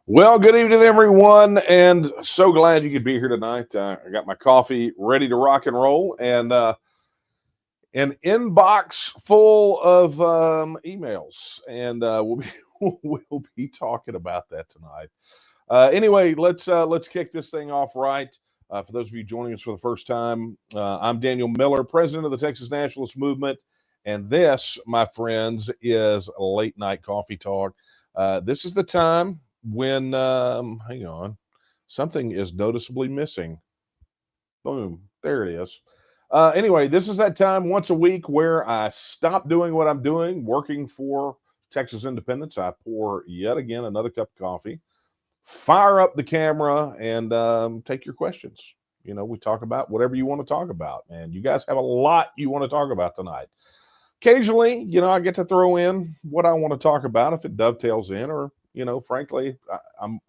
Well, good evening, everyone, and so glad you could be here tonight. I got my coffee ready to rock and roll, and an inbox full of emails, and we'll be we'll be talking about that tonight. Anyway, let's kick this thing off right. For those of you joining us for the first time, I'm Daniel Miller, president of the Texas Nationalist Movement, and this, my friends, is Late Night Coffee Talk. This is the time when, hang on, something is noticeably missing. Boom, there it is. Anyway, this is that time once a week where I stop doing what I'm doing, working for Texas independence. I pour yet again another cup of coffee, fire up the camera, and take your questions. We talk about whatever you want to talk about, and you guys have a lot you want to talk about tonight. Occasionally, I get to throw in what I want to talk about if it dovetails in, or frankly,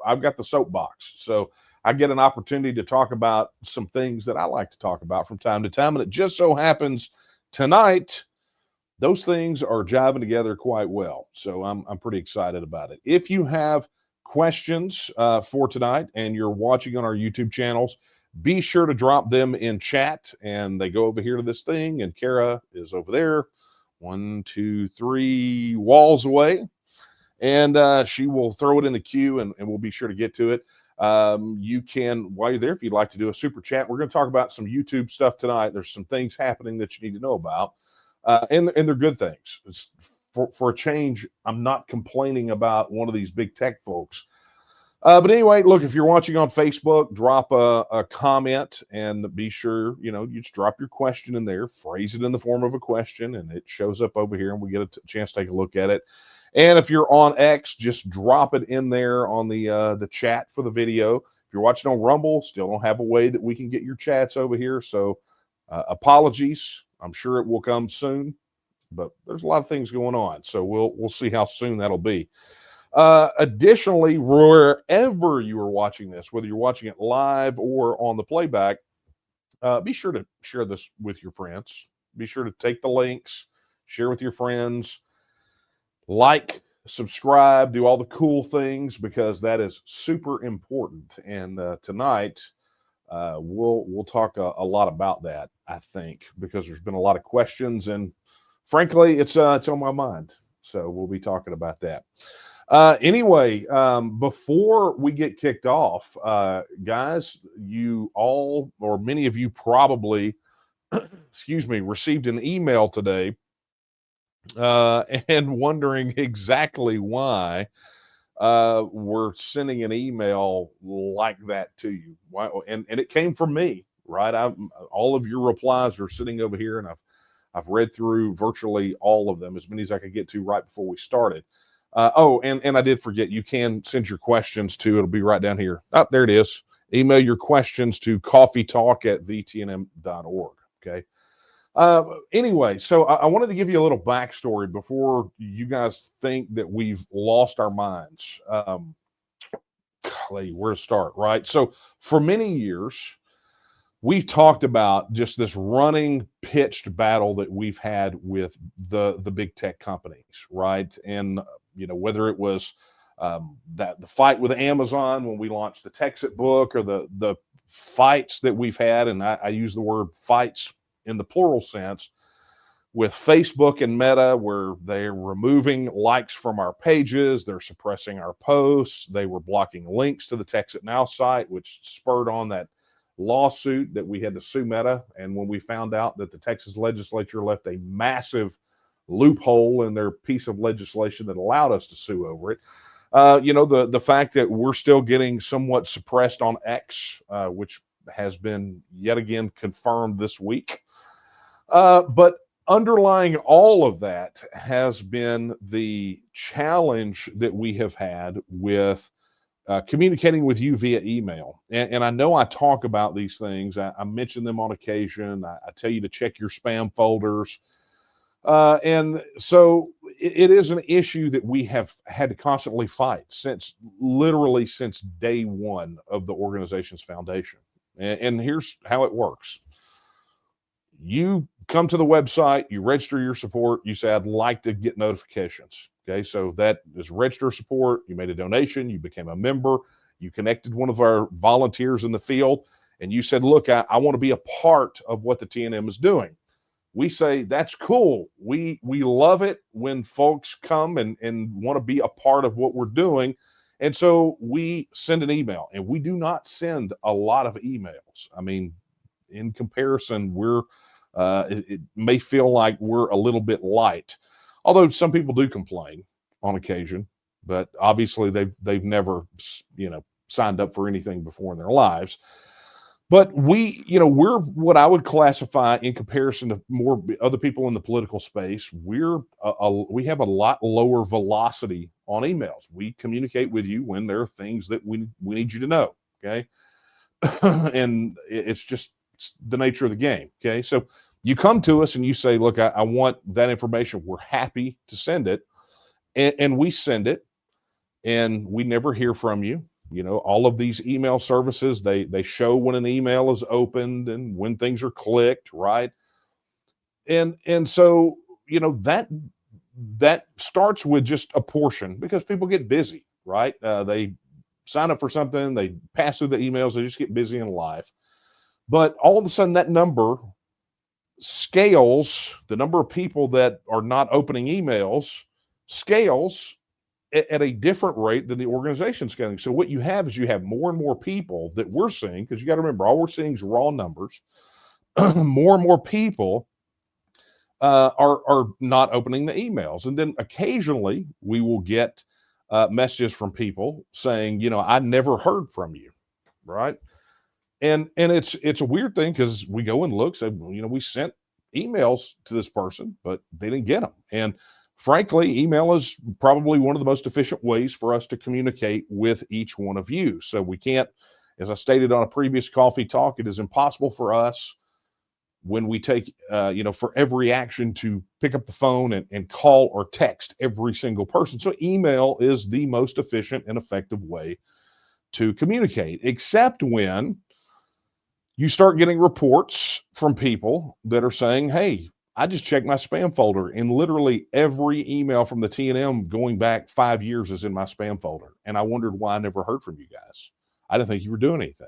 I've got the soapbox, so I get an opportunity to talk about some things that I like to talk about from time to time, and it just so happens tonight those things are jiving together quite well. So I'm pretty excited about it. If you have questions for tonight and you're watching on our YouTube channels, be sure to drop them in chat, and they go over here to this thing, and Kara is over there, 1, 2, 3 walls away, and she will throw it in the queue, and we'll be sure to get to it. You can, while you're there, if you'd like to do a super chat, we're going to talk about some YouTube stuff tonight. There's some things happening that you need to know about, and they're good things. It's, for a change, I'm not complaining about one of these big tech folks. But anyway, look, if you're watching on Facebook, drop a comment, and be sure, you just drop your question in there, phrase it in the form of a question, and it shows up over here, and we get a chance to take a look at it. And if you're on X, just drop it in there on the chat for the video. If you're watching on Rumble, still don't have a way that we can get your chats over here, so apologies. I'm sure it will come soon, but there's a lot of things going on, so we'll see how soon that'll be. Additionally, wherever you are watching this, whether you're watching it live or on the playback, be sure to share this with your friends. Be sure to take the links, share with your friends, like, subscribe, do all the cool things, because that is super important. And tonight, we'll talk a lot about that, I think, because there's been a lot of questions, and frankly, it's on my mind. So we'll be talking about that. Anyway, before we get kicked off, guys, you all, or many of you probably, excuse me, received an email today and wondering exactly why we're sending an email like that to you. Why? And it came from me, right? All of your replies are sitting over here, and I've read through virtually all of them, as many as I could get to right before we started. And I did forget, you can send your questions to, it'll be right down here. Oh, there it is. Email your questions to coffeetalk@vtnm.org. Okay. Anyway, so I wanted to give you a little backstory before you guys think that we've lost our minds. Where to start, right? So for many years, we've talked about just this running pitched battle that we've had with the big tech companies, right? And whether it was that the fight with Amazon when we launched the CalExit book, or the fights that we've had, and I use the word fights in the plural sense, with Facebook and Meta, where they're removing likes from our pages, they're suppressing our posts, they were blocking links to the CalExit Now site, which spurred on that lawsuit that we had to sue Meta. And when we found out that the Texas legislature left a massive loophole in their piece of legislation that allowed us to sue over it, the fact that we're still getting somewhat suppressed on X, which has been yet again confirmed this week. But underlying all of that has been the challenge that we have had with communicating with you via email. And I know I talk about these things. I mention them on occasion. I tell you to check your spam folders. And so it is an issue that we have had to constantly fight literally since day one of the organization's foundation. And here's how it works. You come to the website, you register your support, you say, I'd like to get notifications. Okay, so that is register support. You made a donation, you became a member, you connected one of our volunteers in the field, and you said, look, I want to be a part of what the TNM is doing. We say, that's cool. We love it when folks come and want to be a part of what we're doing. And so we send an email, and we do not send a lot of emails. I mean, in comparison, it may feel like we're a little bit light, although some people do complain on occasion, but obviously they've never, signed up for anything before in their lives. But we're what I would classify, in comparison to more other people in the political space, we have a lot lower velocity on emails. We communicate with you when there are things that we need you to know. Okay. And it's just the nature of the game. Okay. So you come to us and you say, look, I want that information. We're happy to send it. And we send it, and we never hear from you. All of these email services, they show when an email is opened and when things are clicked, right? And so, that starts with just a portion, because people get busy, right? They sign up for something, they pass through the emails, they just get busy in life. But all of a sudden, that number scales, the number of people that are not opening emails scales at a different rate than the organization scaling. So what you have is you have more and more people that we're seeing, because you got to remember, all we're seeing is raw numbers. More and more people are not opening the emails. And then occasionally we will get messages from people saying, I never heard from you, right? And it's a weird thing, because we go and look, say, we sent emails to this person, but they didn't get them. And frankly, email is probably one of the most efficient ways for us to communicate with each one of you. So we can't, as I stated on a previous coffee talk, it is impossible for us, when we take, for every action, to pick up the phone and call or text every single person. So email is the most efficient and effective way to communicate, except when you start getting reports from people that are saying, hey, I just checked my spam folder, and literally every email from the TNM going back 5 years is in my spam folder. And I wondered why I never heard from you guys. I didn't think you were doing anything.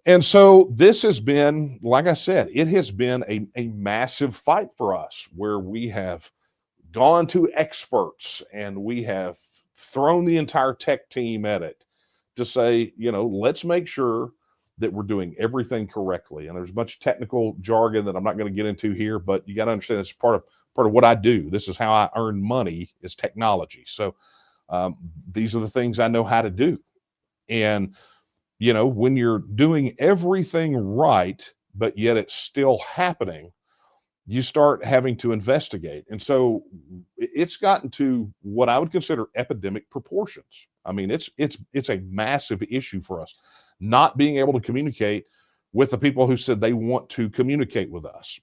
And so this has been, like I said, it has been a massive fight for us, where we have gone to experts and we have thrown the entire tech team at it to say, let's make sure that we're doing everything correctly. And there's a bunch of technical jargon that I'm not going to get into here, but you got to understand it's part of what I do. This is how I earn money, is technology. So these are the things I know how to do. And, when you're doing everything right, but yet it's still happening, you start having to investigate. And so it's gotten to what I would consider epidemic proportions. I mean, it's a massive issue for us, not being able to communicate with the people who said they want to communicate with us.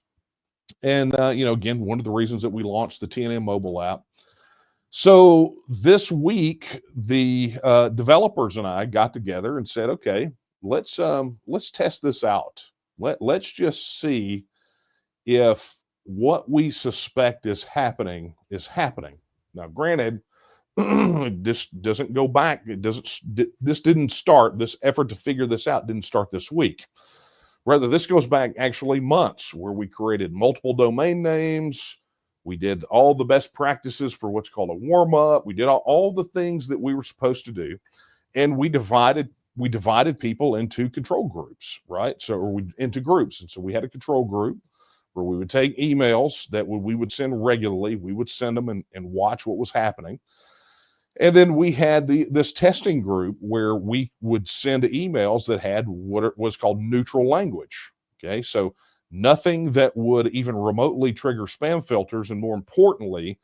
And, again, one of the reasons that we launched the TNM mobile app. So this week, the developers and I got together and said, okay, let's test this out. Let's just see if what we suspect is happening is happening. Now, granted, this doesn't go back. This didn't start, this effort to figure this out didn't start this week. Rather, this goes back actually months, where we created multiple domain names. We did all the best practices for what's called a warm-up. We did all the things that we were supposed to do. And we divided people into control groups, right? Into groups. And so we had a control group where we would take emails that we would send regularly. We would send them and watch what was happening. And then we had this testing group where we would send emails that had what was called neutral language. Okay, so nothing that would even remotely trigger spam filters. And more importantly,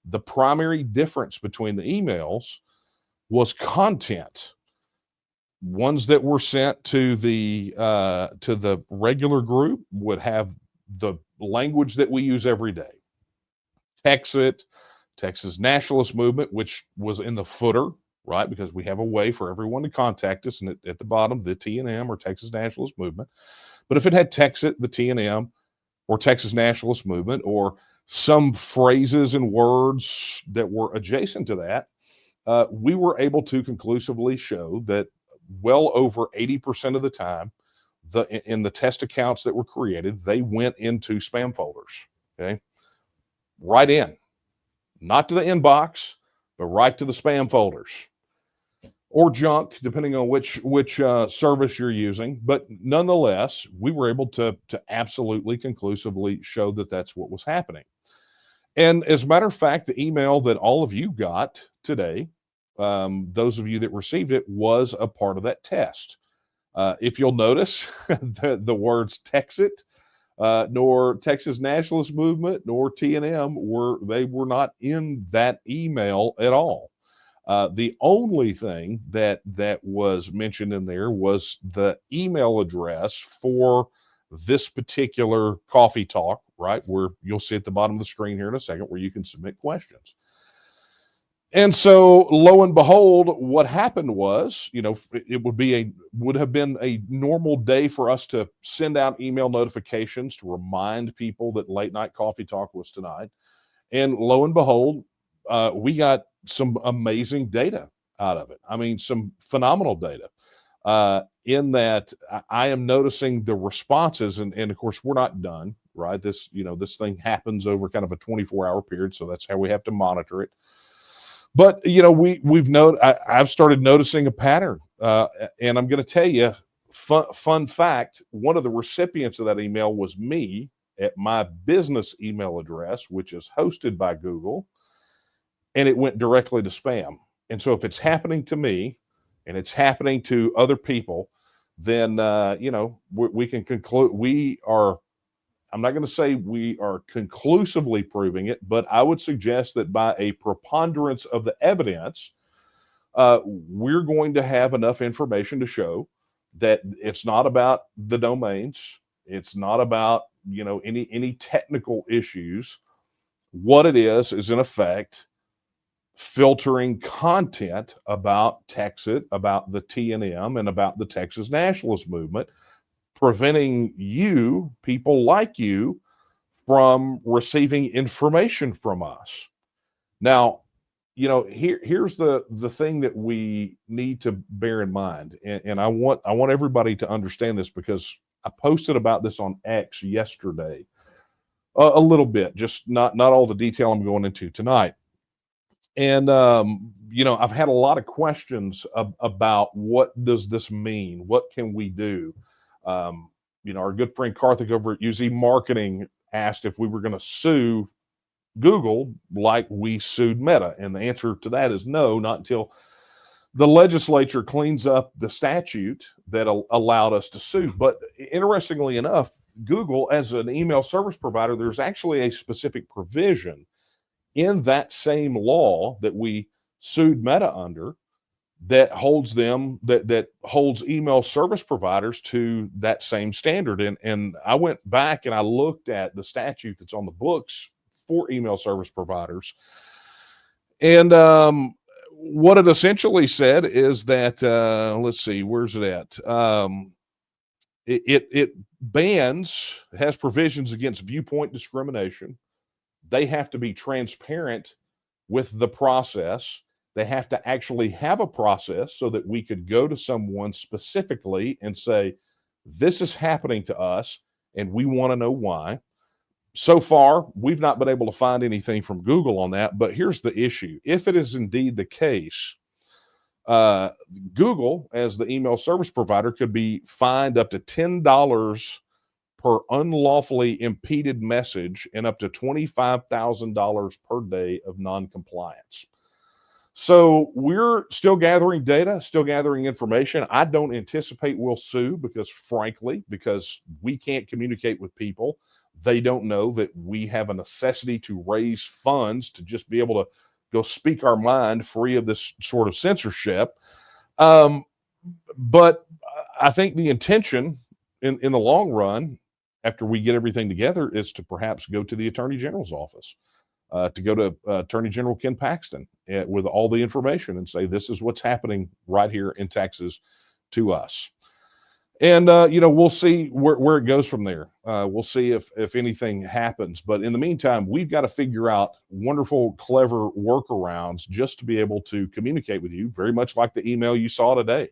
the primary difference between the emails was content. Ones that were sent to the regular group would have the language that we use every day. CalExit, Texas Nationalist movement, which was in the footer, right? Because we have a way for everyone to contact us, and at the bottom, the TNM or Texas Nationalist movement. But if it had CalExit, the TNM, or Texas Nationalist movement or some phrases and words that were adjacent to that, we were able to conclusively show that well over 80% of the time, in the test accounts that were created, they went into spam folders. Okay, right in, not to the inbox, but right to the spam folders or junk, depending on which service you're using. But nonetheless, we were able to absolutely conclusively show that that's what was happening. And as a matter of fact, the email that all of you got today, those of you that received it, was a part of that test. If you'll notice, the words Texit, nor Texas Nationalist Movement, nor TNM were not in that email at all. The only thing that was mentioned in there was the email address for this particular coffee talk, right? Where you'll see at the bottom of the screen here in a second where you can submit questions. And so lo and behold, what happened was, it would have been a normal day for us to send out email notifications to remind people that Late Night Coffee Talk was tonight. And lo and behold, we got some amazing data out of it. I mean, some phenomenal data. In that I am noticing the responses, and of course we're not done, right? This thing happens over kind of a 24-hour period, so that's how we have to monitor it. But I've started noticing a pattern, and I'm going to tell you, fun fact: one of the recipients of that email was me at my business email address, which is hosted by Google, and it went directly to spam. And so if it's happening to me and it's happening to other people, then we can conclude I'm not going to say we are conclusively proving it, but I would suggest that by a preponderance of the evidence, we're going to have enough information to show that it's not about the domains. It's not about, any technical issues. What it is in effect, filtering content about Texit, about the TNM, and about the Texas Nationalist Movement, preventing you, people like you, from receiving information from us. Now, here's the thing that we need to bear in mind, and I want everybody to understand this, because I posted about this on X yesterday, a little bit, just not all the detail I'm going into tonight. And I've had a lot of questions about what does this mean? What can we do? Our good friend Karthik over at UZ Marketing asked if we were going to sue Google like we sued Meta. And the answer to that is no, not until the legislature cleans up the statute that allowed us to sue. But interestingly enough, Google, as an email service provider, there's actually a specific provision in that same law that we sued Meta under that holds them, that holds email service providers to that same standard. And I went back and I looked at the statute that's on the books for email service providers. And what it essentially said is that, let's see, where's it at? It bans, it has provisions against viewpoint discrimination. They have to be transparent with the process. They have to actually have a process so that we could go to someone specifically and say, this is happening to us and we want to know why. So far, we've not been able to find anything from Google on that, but here's the issue. If it is indeed the case, Google, as the email service provider, could be fined up to $10 per unlawfully impeded message and up to $25,000 per day of noncompliance. So we're still gathering data, still gathering information. I don't anticipate we'll sue because we can't communicate with people. They don't know that we have a necessity to raise funds to just be able to go speak our mind free of this sort of censorship. But I think the intention in the long run, after we get everything together, is to perhaps go to the Attorney General's office, to go to Attorney General Ken Paxton with all the information and say, this is what's happening right here in Texas to us. And we'll see where it goes from there. We'll see if anything happens. But in the meantime, we've got to figure out wonderful, clever workarounds just to be able to communicate with you, very much like the email you saw today.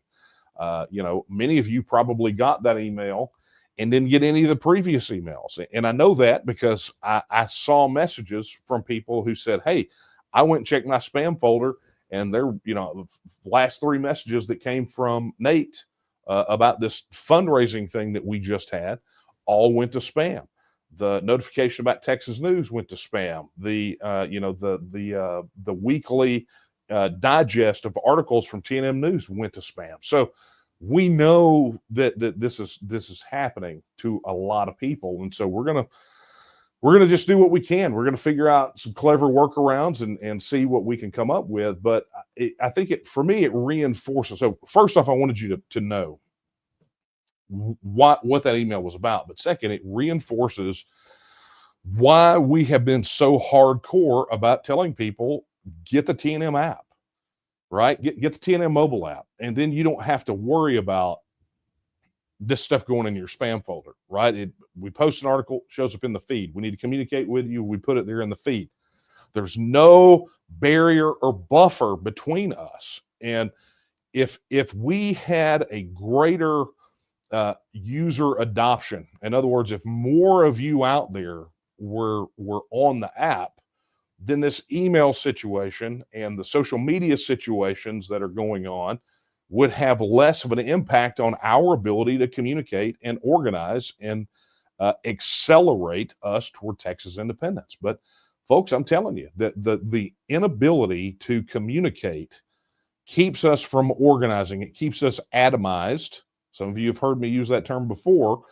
Many of you probably got that email and didn't get any of the previous emails. And I know that because I saw messages from people who said, hey, I went and checked my spam folder, and there, the last 3 messages that came from Nate about this fundraising thing that we just had all went to spam. The notification about Texas news went to spam. The weekly digest of articles from TNM News went to spam. So we know that this is happening to a lot of people, and so we're gonna just do what we can. We're gonna figure out some clever workarounds and see what we can come up with. But I think for me, it reinforces. So first off, I wanted you to know what that email was about. But second, it reinforces why we have been so hardcore about telling people, get the TNM app, right? Get the TNM mobile app. And then you don't have to worry about this stuff going in your spam folder, right? We post an article, shows up in the feed. We need to communicate with you. We put it there in the feed. There's no barrier or buffer between us. And if we had a greater user adoption, in other words, if more of you out there were on the app, then this email situation and the social media situations that are going on would have less of an impact on our ability to communicate and organize and accelerate us toward Texas independence. But folks, I'm telling you that the inability to communicate keeps us from organizing. It keeps us atomized. Some of you have heard me use that term before,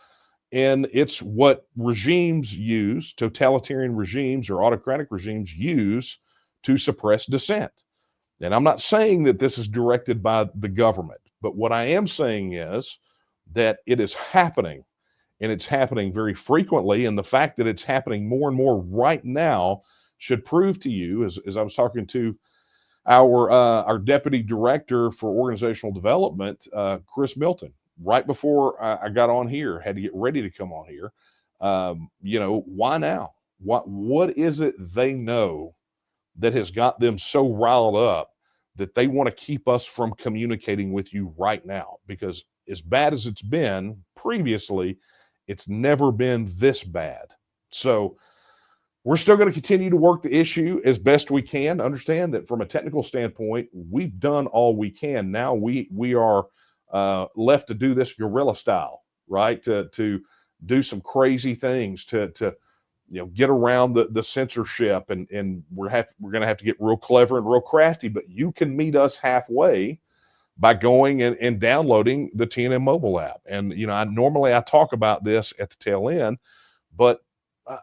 and it's what regimes use, totalitarian regimes or autocratic regimes use to suppress dissent. And I'm not saying that this is directed by the government, but what I am saying is that it is happening, and it's happening very frequently. And the fact that it's happening more and more right now should prove to you, as I was talking to our deputy director for organizational development, Chris Milton, right before I got on here, had to get ready to come on here. Why now? What is it they know that has got them so riled up that they want to keep us from communicating with you right now? Because as bad as it's been previously, it's never been this bad. So we're still going to continue to work the issue as best we can. Understand that from a technical standpoint, we've done all we can. Now we are left to do this guerrilla style, right? To do some crazy things to get around the censorship, and we're going to have to get real clever and real crafty. But you can meet us halfway by going and downloading the TNM mobile app. And I talk about this at the tail end, but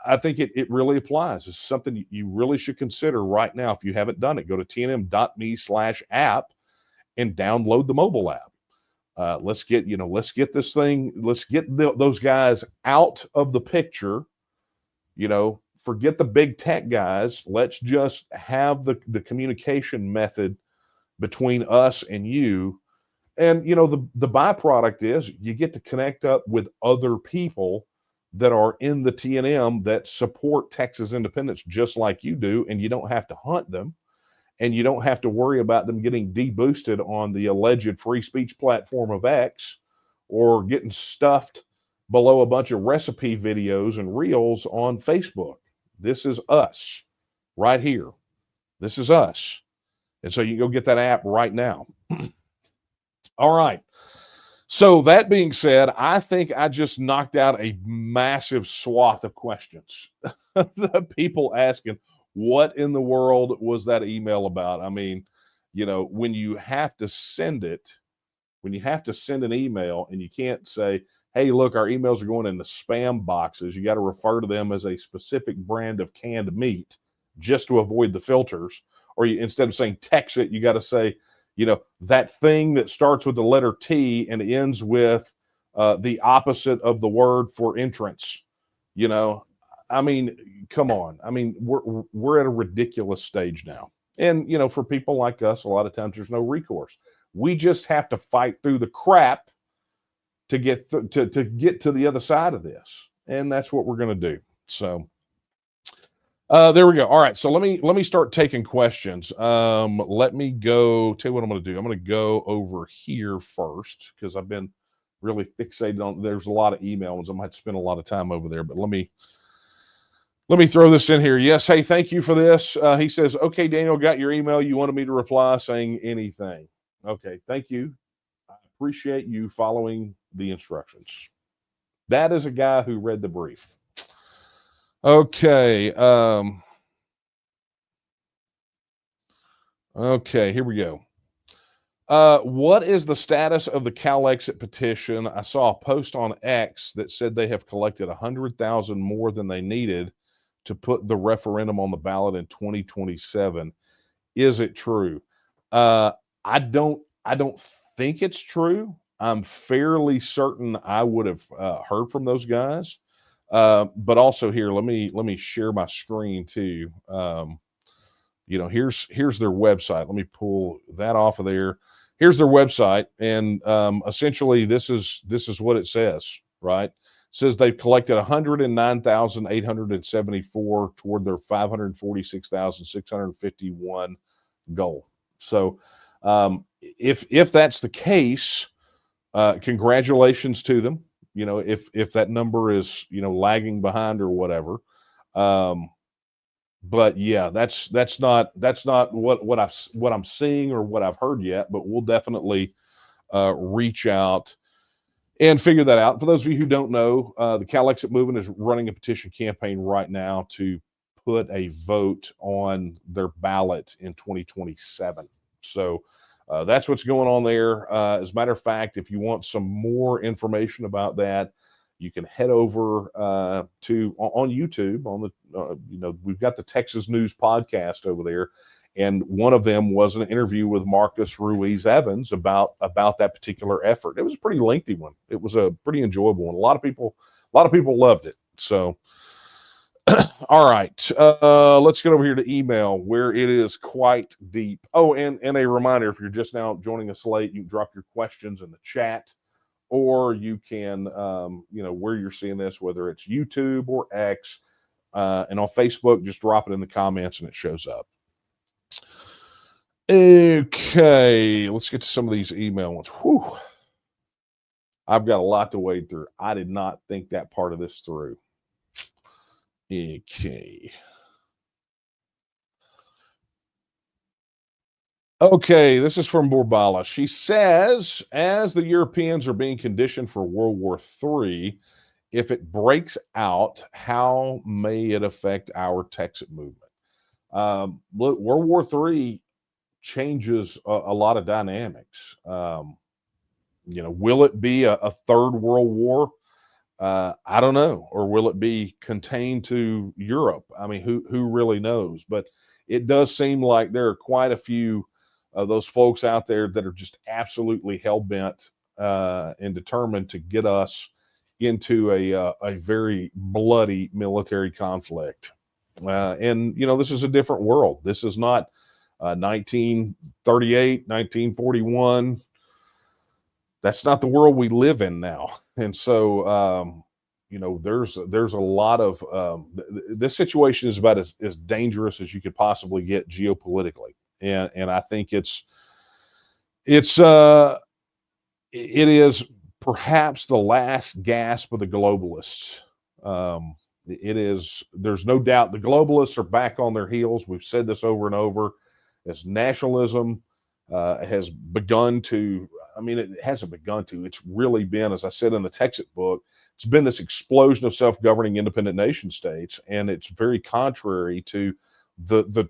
I think it really applies. It's something you really should consider right now. If you haven't done it, go to tnm.me/app and download the mobile app. Let's get this thing, let's get those guys out of the picture. Forget the big tech guys. Let's just have the communication method between us and you. And the byproduct is you get to connect up with other people that are in the TNM that support Texas independence just like you do, and you don't have to hunt them, and you don't have to worry about them getting deboosted on the alleged free speech platform of X, or getting stuffed below a bunch of recipe videos and reels on Facebook. This is us right here. This is us. And so you can go get that app right now. All right. So that being said, I think I just knocked out a massive swath of questions. The people asking, what in the world was that email about? I mean, when you have to send an email and you can't say, hey, look, our emails are going in the spam boxes. You got to refer to them as a specific brand of canned meat just to avoid the filters. Or instead of saying CalExit, you got to say, that thing that starts with the letter T and ends with the opposite of the word for entrance. I mean, come on. I mean, we're at a ridiculous stage now. And, for people like us, a lot of times there's no recourse. We just have to fight through the crap to get to get to the other side of this, and that's what we're going to do. So there we go. All right, so let me start taking questions. Let me go. Tell you what I'm going to do. I'm going to go over here first because I've been really fixated on. There's a lot of email ones. I might spend a lot of time over there, but let me throw this in here. Yes, hey, thank you for this. He says, okay, Daniel, got your email. You wanted me to reply saying anything. Okay, thank you. I appreciate you following the instructions. That is a guy who read the brief. Okay. Okay, here we go. What is the status of the CalExit petition? I saw a post on X that said they have collected 100,000 more than they needed to put the referendum on the ballot in 2027. Is it true? I don't think it's true. I'm fairly certain I would have heard from those guys. But also here, let me share my screen too. Here's their website. Let me pull that off of there. Here's their website, and essentially this is what it says. Right? It says they've collected 109,874 toward their 546,651 goal. So, if that's the case, congratulations to them. If that number is lagging behind or whatever. But yeah, that's not what I'm seeing or what I've heard yet. But we'll definitely reach out and figure that out. For those of you who don't know, the CalExit movement is running a petition campaign right now to put a vote on their ballot in 2027. So that's what's going on there. As a matter of fact, if you want some more information about that, you can head over to on YouTube on the we've got the Texas News podcast over there, and one of them was an interview with Marcus Ruiz Evans about that particular effort. It was a pretty lengthy one. It was a pretty enjoyable one. A lot of people loved it. So all right, let's get over here to email where it is quite deep. Oh, and a reminder, if you're just now joining us late, you can drop your questions in the chat, or you can, where you're seeing this, whether it's YouTube or X, and on Facebook, just drop it in the comments and it shows up. Okay, let's get to some of these email ones. Whew. I've got a lot to wade through. I did not think that part of this through. Okay. Okay, this is from Borbala. She says, as the Europeans are being conditioned for World War III, if it breaks out, how may it affect our Texit movement? Look, World War III changes a lot of dynamics. Will it be a third World War? I don't know. Or will it be contained to Europe? I mean, who really knows? But it does seem like there are quite a few of those folks out there that are just absolutely hell-bent and determined to get us into a very bloody military conflict. And this is a different world. This is not 1938, 1941. That's not the world we live in now. And so, there's a lot of this situation is about as dangerous as you could possibly get geopolitically. And I think it is perhaps the last gasp of the globalists. There's no doubt the globalists are back on their heels. We've said this over and over. As nationalism has begun to, it hasn't begun to, it's really been, as I said in the Texit book, it's been this explosion of self-governing independent nation states. And it's very contrary to the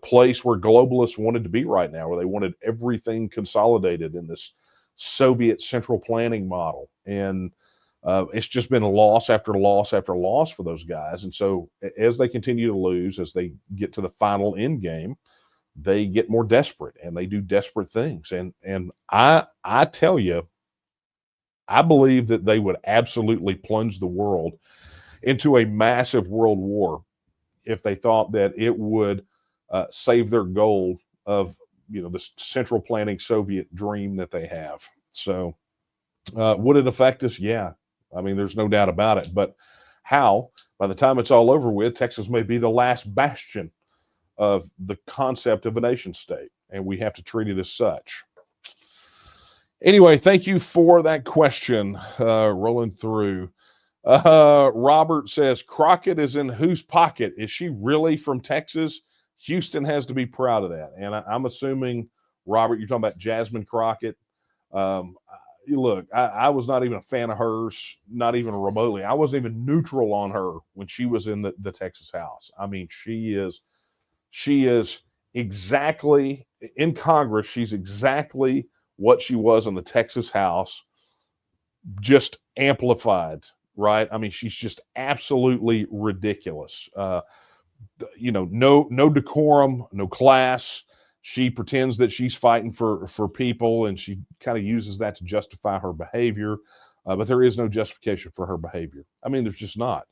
place where globalists wanted to be right now, where they wanted everything consolidated in this Soviet central planning model. And it's just been loss after loss after loss for those guys. And so as they continue to lose, as they get to the final end game, they get more desperate and they do desperate things. And I tell you, I believe that they would absolutely plunge the world into a massive world war if they thought that it would save their goal of this central planning Soviet dream that they have. So Would it affect us? Yeah. I mean, there's no doubt about it. But how? By the time it's all over with, Texas may be the last bastion of the concept of a nation state, and we have to treat it as such. Anyway, thank you for that question. Rolling through. Robert says, Crockett is in whose pocket? Is she really from Texas? Houston has to be proud of that. And I'm assuming, Robert, you're talking about Jasmine Crockett. Um, Look, I was not even a fan of hers, not even remotely. I wasn't even neutral on her when she was in the Texas House. I mean, she is exactly in Congress. She's exactly what she was in the Texas House, just amplified, right? I mean, she's just absolutely ridiculous. No decorum, no class. She pretends that she's fighting for people, and she kind of uses that to justify her behavior. But there is no justification for her behavior. I mean, there's just not.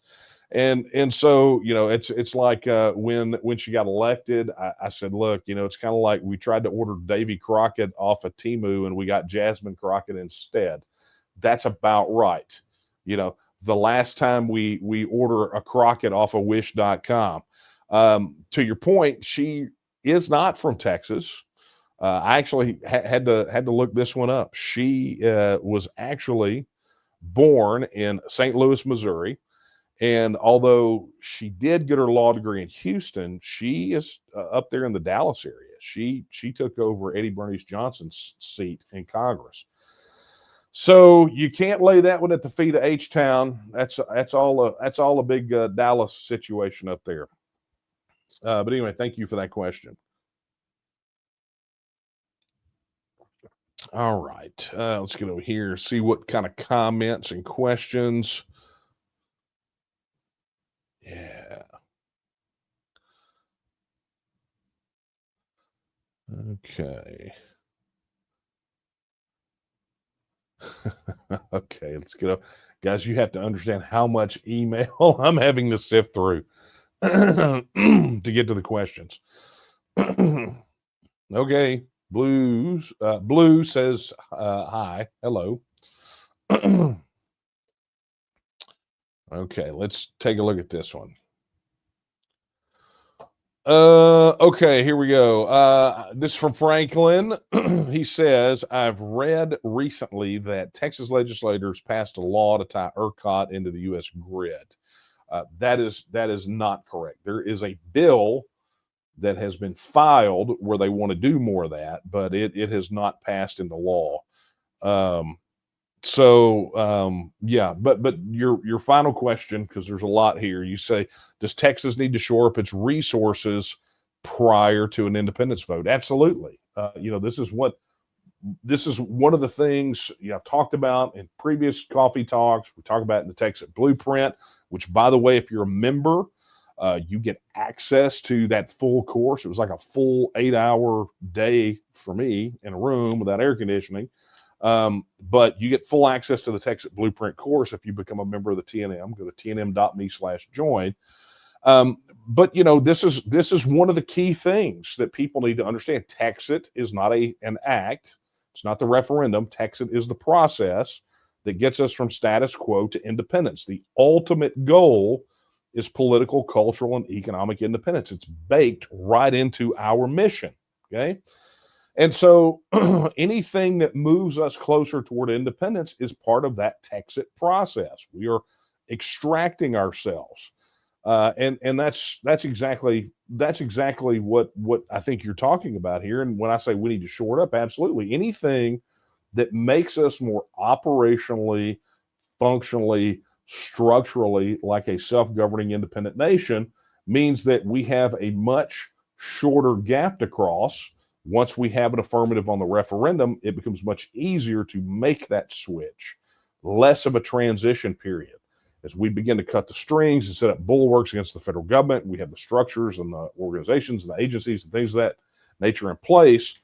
And so it's like when she got elected, I said, look, it's kind of like we tried to order Davy Crockett off of Temu, and we got Jasmine Crockett instead. That's about right. The last time we order a Crockett off of Wish.com. To your point, she is not from Texas. I actually had to look this one up. She was actually born in St. Louis, Missouri. And although she did get her law degree in Houston, she is up there in the Dallas area. She took over Eddie Bernice Johnson's seat in Congress. So you can't lay that one at the feet of H-Town. That's all a big Dallas situation up there. But anyway, thank you for that question. All right, let's get over here, see what kind of comments and questions. Yeah. Okay. Okay, let's get up. Guys, you have to understand how much email I'm having to sift through to get to the questions. Okay, Blue says hi, hello. Okay, let's take a look at this one. Okay, here we go. This is from Franklin. He says, I've read recently that Texas legislators passed a law to tie ERCOT into the U.S. grid. That is not correct. There is a bill that has been filed where they want to do more of that, but it has not passed into law. Yeah, but your final question, because there's a lot here. You say, does Texas need to shore up its resources prior to an independence vote? Absolutely. This is one of the things I've talked about in previous coffee talks. We talk about in the Texas Blueprint, which, by the way, if you're a member, you get access to that full course. It was like a full 8-hour day for me in a room without air conditioning. But you get full access to the Texas Blueprint course if you become a member of the TNM. Go to tnm.me/join. But this is one of the key things that people need to understand. Texit is not an act. It's not the referendum. Texit is the process that gets us from status quo to independence. The ultimate goal is political, cultural, and economic independence. It's baked right into our mission. Okay. And so anything that moves us closer toward independence is part of that Texit process. We are extracting ourselves. And that's exactly what I think you're talking about here. And when I say we need to shore it up, absolutely. Anything that makes us more operationally, functionally, structurally like a self-governing independent nation means that we have a much shorter gap to cross. Once we have an affirmative on the referendum, it becomes much easier to make that switch, less of a transition period. As we begin to cut the strings and set up bulwarks against the federal government, we have the structures and the organizations and the agencies and things of that nature in place.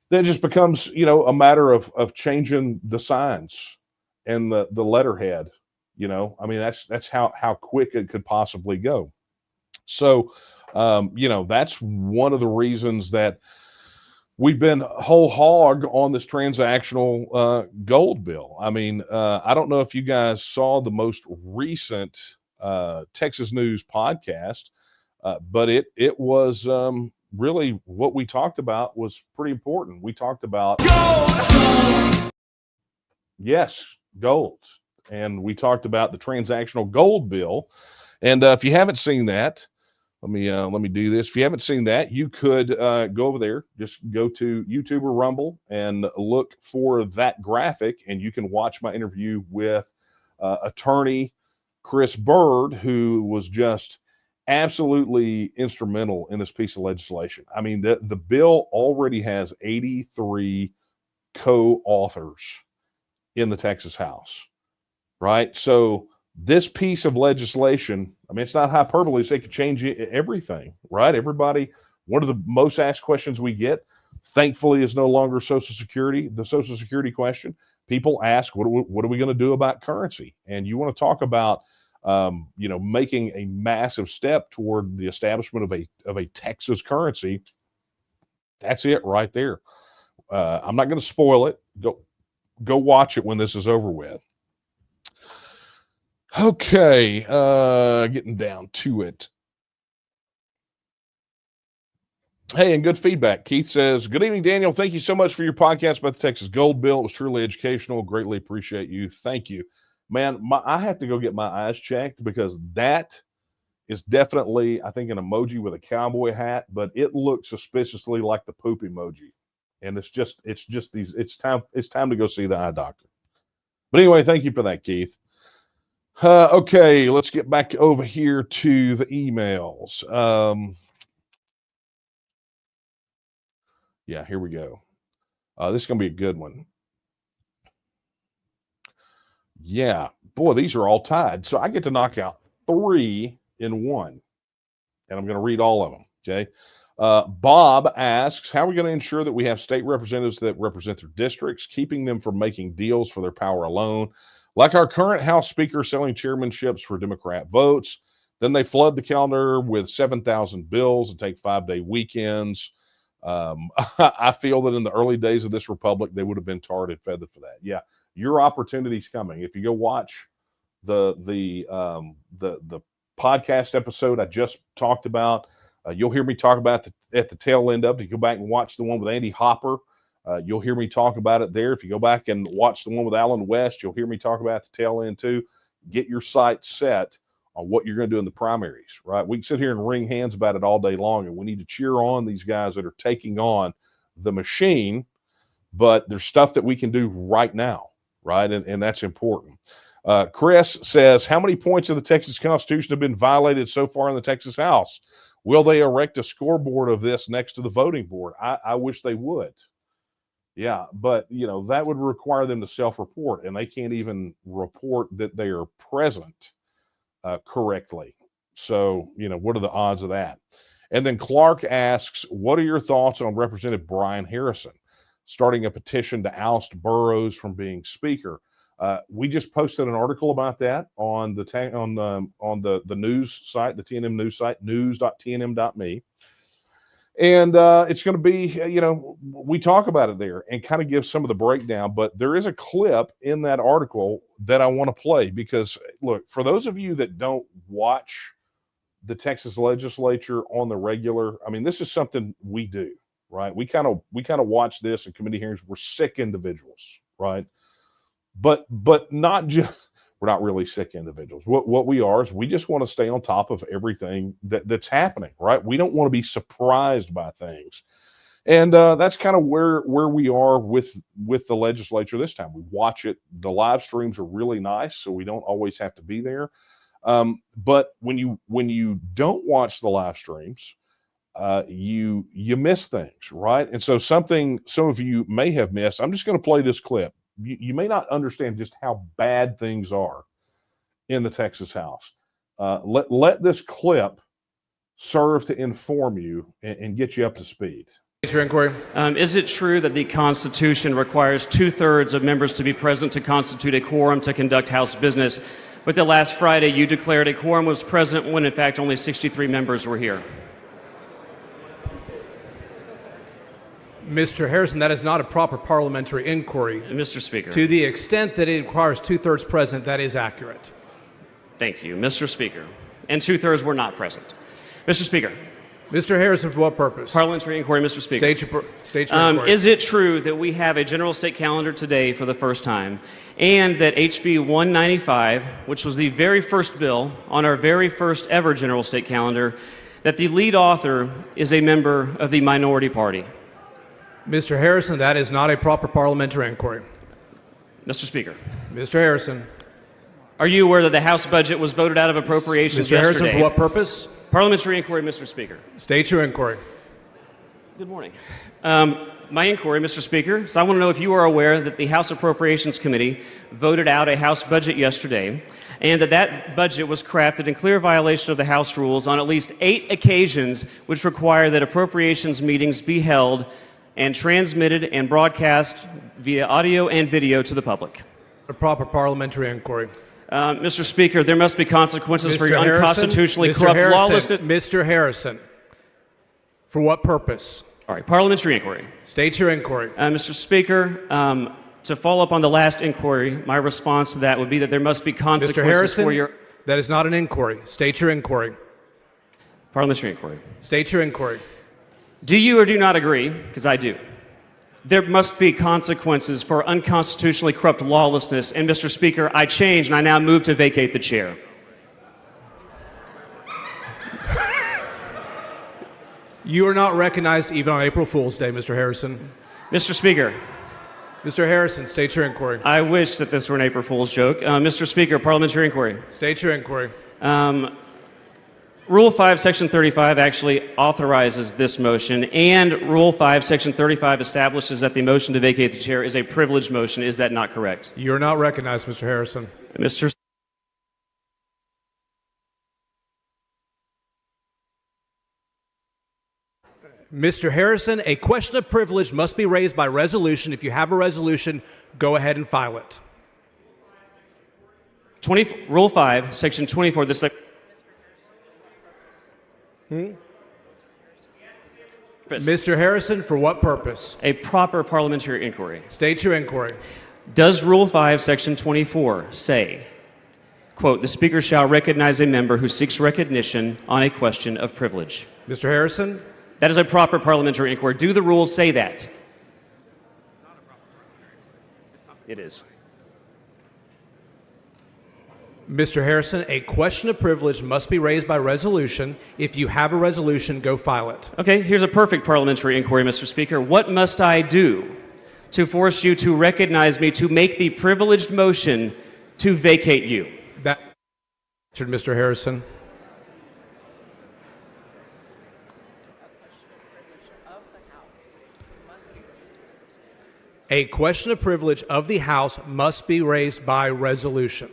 Then it just becomes, a matter of changing the signs and the letterhead. I mean, that's how quick it could possibly go. So, that's one of the reasons that we've been whole hog on this transactional gold bill. I mean, I don't know if you guys saw the most recent Texas News podcast, but it was really what we talked about was pretty important. We talked about yes, gold, and we talked about the transactional gold bill. And if you haven't seen that, let me do this. If you haven't seen that, you could go over there, just go to YouTube or Rumble and look for that graphic, and you can watch my interview with attorney Chris Bird, who was just absolutely instrumental in this piece of legislation. I mean, the bill already has 83 co-authors in the Texas House, right? So this piece of legislation, I mean, it's not hyperbole. They could change everything, right? Everybody, one of the most asked questions we get, thankfully, is no longer Social Security, the Social Security question. People ask, what are we going to do about currency? And you want to talk about, making a massive step toward the establishment of a Texas currency. That's it right there. I'm not going to spoil it. Go watch it when this is over with. Okay, getting down to it. Hey, and good feedback. Keith says, good evening, Daniel. Thank you so much for your podcast about the Texas Gold Bill. It was truly educational. Greatly appreciate you. Thank you. Man, I have to go get my eyes checked because that is definitely, I think, an emoji with a cowboy hat, but it looks suspiciously like the poop emoji. And it's time to go see the eye doctor. But anyway, thank you for that, Keith. Okay, let's get back over here to the emails. Yeah, here we go. This is going to be a good one. Yeah, boy, these are all tied. So I get to knock out 3 in 1. And I'm going to read all of them, okay? Bob asks, how are we going to ensure that we have state representatives that represent their districts, keeping them from making deals for their power alone? Like our current House Speaker selling chairmanships for Democrat votes. Then they flood the calendar with 7,000 bills and take 5-day weekends. I feel that in the early days of this republic, they would have been tarred and feathered for that. Yeah, your opportunity's coming. If you go watch the podcast episode I just talked about, you'll hear me talk about at the tail end of it. If you go back and watch the one with Andy Hopper, you'll hear me talk about it there. If you go back and watch the one with Alan West, you'll hear me talk about the tail end too. Get your sights set on what you're going to do in the primaries, right? We can sit here and wring hands about it all day long, and we need to cheer on these guys that are taking on the machine, but there's stuff that we can do right now, right? And that's important. Chris says, how many points of the Texas Constitution have been violated so far in the Texas House? Will they erect a scoreboard of this next to the voting board? I wish they would. Yeah, but, that would require them to self-report, and they can't even report that they are present correctly. So, what are the odds of that? And then Clark asks, what are your thoughts on Representative Brian Harrison starting a petition to oust Burrows from being Speaker? We just posted an article about that on the news site, the TNM news site, news.tnm.me. And it's going to be, we talk about it there and kind of give some of the breakdown. But there is a clip in that article that I want to play because, look, for those of you that don't watch the Texas legislature on the regular, I mean, this is something we do, right? We kind of watch this in committee hearings. We're sick individuals, right? But not just. We're not really sick individuals. What we are is we just want to stay on top of everything that's happening, right? We don't want to be surprised by things. And that's kind of where we are with the legislature this time. We watch it. The live streams are really nice, so we don't always have to be there. But when you don't watch the live streams, you miss things, right? And so some of you may have missed. I'm just going to play this clip. You may not understand just how bad things are in the Texas House. Let this clip serve to inform you and get you up to speed. Inquiry. Is it true that the Constitution requires 2/3 of members to be present to constitute a quorum to conduct House business? But the last Friday, you declared a quorum was present when, in fact, only 63 members were here. Mr. Harrison, that is not a proper parliamentary inquiry. Mr. Speaker. To the extent that it requires two-thirds present, that is accurate. Thank you, Mr. Speaker. And two-thirds were not present. Mr. Speaker. Mr. Harrison, for what purpose? Parliamentary inquiry, Mr. Speaker. State your inquiry. Is it true that we have a general state calendar today for the first time, and that HB 195, which was the very first bill on our very first ever general state calendar, that the lead author is a member of the minority party? Mr. Harrison, that is not a proper parliamentary inquiry. Mr. Speaker. Mr. Harrison. Are you aware that the House budget was voted out of appropriations Mr. yesterday? Harrison, for what purpose? Parliamentary inquiry, Mr. Speaker. State your inquiry. Good morning. My inquiry, Mr. Speaker, so I want to know if you are aware that the House Appropriations Committee voted out a House budget yesterday, and that budget was crafted in clear violation of the House rules on at least 8 occasions, which require that appropriations meetings be held and transmitted and broadcast via audio and video to the public. A proper parliamentary inquiry. Mr. Speaker, there must be consequences for your unconstitutionally corrupt lawlessness. Mr. Harrison, for what purpose? All right, parliamentary inquiry. State your inquiry. Mr. Speaker, to follow up on the last inquiry, my response to that would be that there must be consequences Mr. Harrison, for your... that is not an inquiry. State your inquiry. Parliamentary inquiry. State your inquiry. Do you or do not agree, because I do, there must be consequences for unconstitutionally corrupt lawlessness? And Mr. Speaker, I change and I now move to vacate the chair. You are not recognized even on April Fool's Day, Mr. Harrison. Mr. Speaker. Mr. Harrison, state your inquiry. I wish that this were an April Fool's joke. Mr. Speaker, parliamentary inquiry. State your inquiry. Rule 5, Section 35 actually authorizes this motion, and Rule 5, Section 35 establishes that the motion to vacate the chair is a privileged motion. Is that not correct? You're not recognized, Mr. Harrison. Mr. Harrison, a question of privilege must be raised by resolution. If you have a resolution, go ahead and file it. Rule 5, Section 24. Mr. Harrison, for what purpose? A proper parliamentary inquiry. State your inquiry. Does Rule 5, Section 24 say, quote, the Speaker shall recognize a member who seeks recognition on a question of privilege? Mr. Harrison? That is a proper parliamentary inquiry. Do the rules say that? It is. Mr. Harrison, a question of privilege must be raised by resolution. If you have a resolution, go file it. Okay, here's a perfect parliamentary inquiry, Mr. Speaker. What must I do to force you to recognize me to make the privileged motion to vacate you? That answered, Mr. Harrison. A question of privilege of the House must be raised by resolution.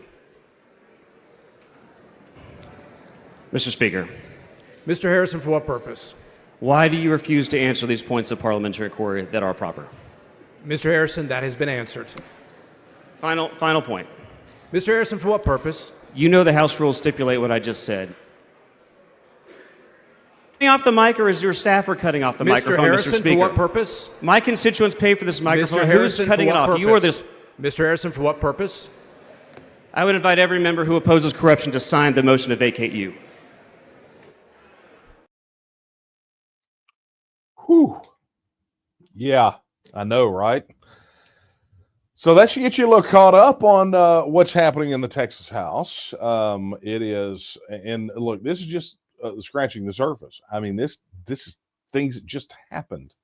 Mr. Speaker. Mr. Harrison, for what purpose? Why do you refuse to answer these points of parliamentary inquiry that are proper? Mr. Harrison, that has been answered. Final point. Mr. Harrison, for what purpose? You know the House rules stipulate what I just said. Cutting off the mic, or is your staffer cutting off the microphone, Harrison, Mr. Speaker? For what purpose? My constituents pay for this microphone. Mr. Harrison, who's cutting for it what off? purpose? You or this? Mr. Harrison, for what purpose? I would invite every member who opposes corruption to sign the motion to vacate you. Whew. Yeah, I know, right? So that should get you a little caught up on what's happening in the Texas House. It is, and look, this is just scratching the surface. I mean, this is things that just happened,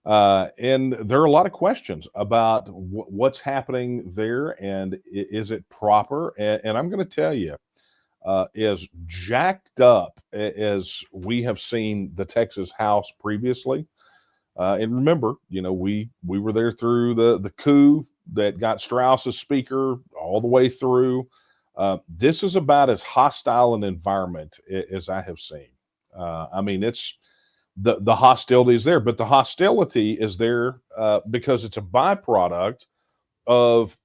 and there are a lot of questions about what's happening there, and is it proper? And I'm going to tell you, as jacked up as we have seen the Texas House previously. And remember, you know, we were there through the coup that got Strauss as speaker all the way through. This is about as hostile an environment as I have seen. I mean, it's the hostility is there, but the hostility is there because it's a byproduct of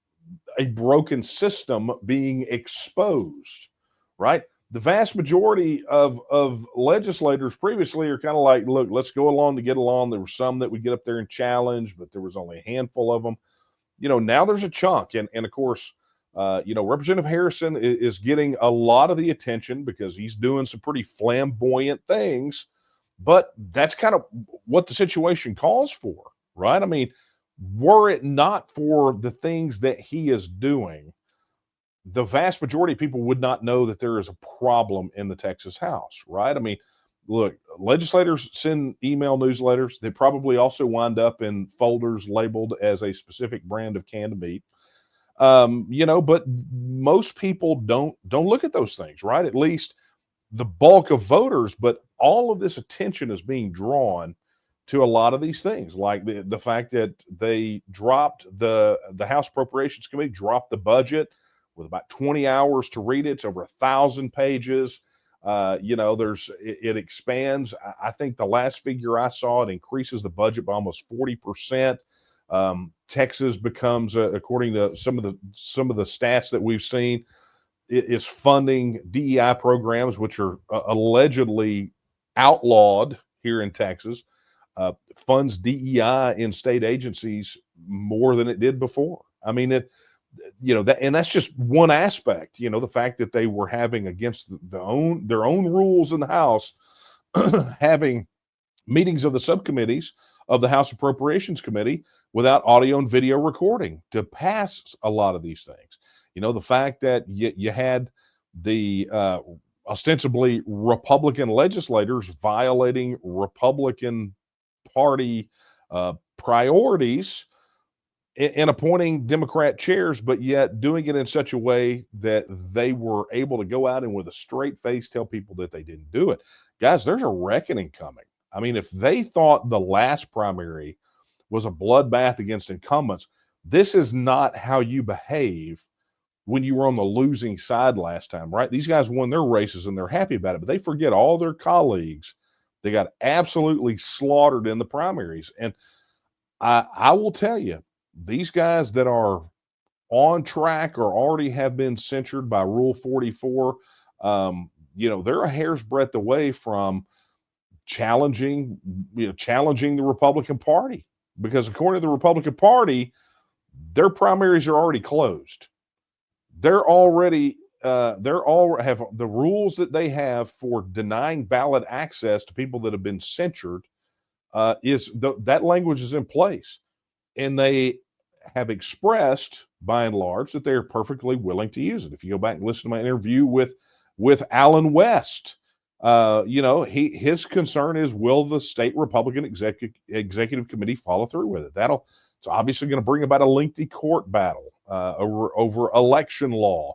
a broken system being exposed, right? the vast majority of legislators previously are kind of like, look, let's go along to get along. There were some that would get up there and challenge, but there was only a handful of them. Now there's a chunk. And of course, Representative Harrison is getting a lot of the attention because he's doing some pretty flamboyant things, but that's kind of what the situation calls for, right? I mean, were it not for the things that he is doing, the vast majority of people would not know that there is a problem in the Texas House, right? I mean, look, legislators send email newsletters. They probably also wind up in folders labeled as a specific brand of canned meat. But most people don't look at those things, right? At least the bulk of voters, but all of this attention is being drawn to a lot of these things, like the fact that they dropped the House Appropriations Committee dropped the budget with about 20 hours to read it. It's over 1,000 pages. It expands. I think the last figure I saw, it increases the budget by almost 40%. Texas becomes, according to some of the stats that we've seen, it is funding DEI programs, which are allegedly outlawed here in Texas. Funds DEI in state agencies more than it did before. I mean, and that's just one aspect. The fact that they were having against their own rules in the House, having meetings of the subcommittees of the House Appropriations Committee without audio and video recording to pass a lot of these things. The fact that you had the ostensibly Republican legislators violating Republican Party priorities in appointing Democrat chairs, but yet doing it in such a way that they were able to go out and with a straight face tell people that they didn't do it. Guys, there's a reckoning coming. I mean, if they thought the last primary was a bloodbath against incumbents, this is not how you behave when you were on the losing side last time, right? These guys won their races and they're happy about it, but they forget all their colleagues. They got absolutely slaughtered in the primaries. And I will tell you, these guys that are on track or already have been censured by Rule 44, they're a hair's breadth away from challenging the Republican Party, because according to the Republican Party, their primaries are already closed. They're already all have the rules that they have for denying ballot access to people that have been censured. That language is in place, and they have expressed by and large that they are perfectly willing to use it. If you go back and listen to my interview with Alan West, his concern is, will the state Republican executive committee follow through with it? It's obviously going to bring about a lengthy court battle over election law,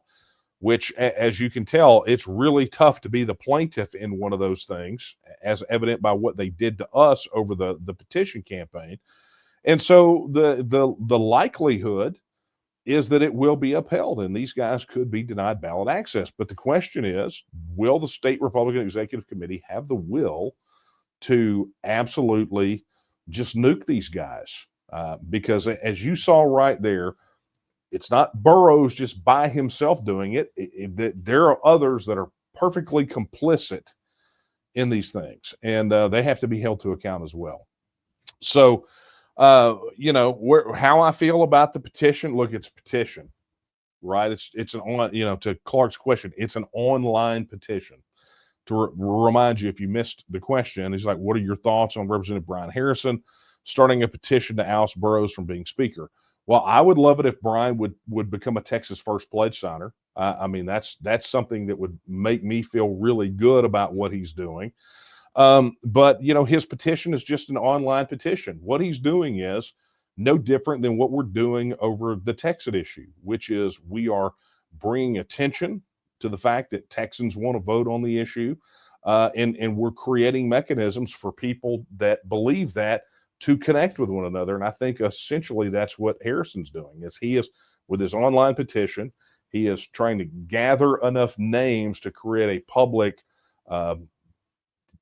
which, as you can tell, it's really tough to be the plaintiff in one of those things, as evident by what they did to us over the petition campaign. And so the likelihood is that it will be upheld, and these guys could be denied ballot access. But the question is, will the state Republican Executive Committee have the will to absolutely just nuke these guys? Because as you saw right there, it's not Burrows just by himself doing it. There are others that are perfectly complicit in these things, and they have to be held to account as well. So, how I feel about the petition. Look, it's a petition, right? It's an on, to Clark's question, it's an online petition. To remind you, if you missed the question, he's like, what are your thoughts on Representative Brian Harrison starting a petition to oust Burrows from being speaker? Well, I would love it if Brian would become a Texas First pledge signer. I mean, that's something that would make me feel really good about what he's doing. But his petition is just an online petition. What he's doing is no different than what we're doing over the Texit issue, which is we are bringing attention to the fact that Texans want to vote on the issue, and we're creating mechanisms for people that believe that to connect with one another. And I think essentially that's what Harrison's doing, is he is, with his online petition, he is trying to gather enough names to create a public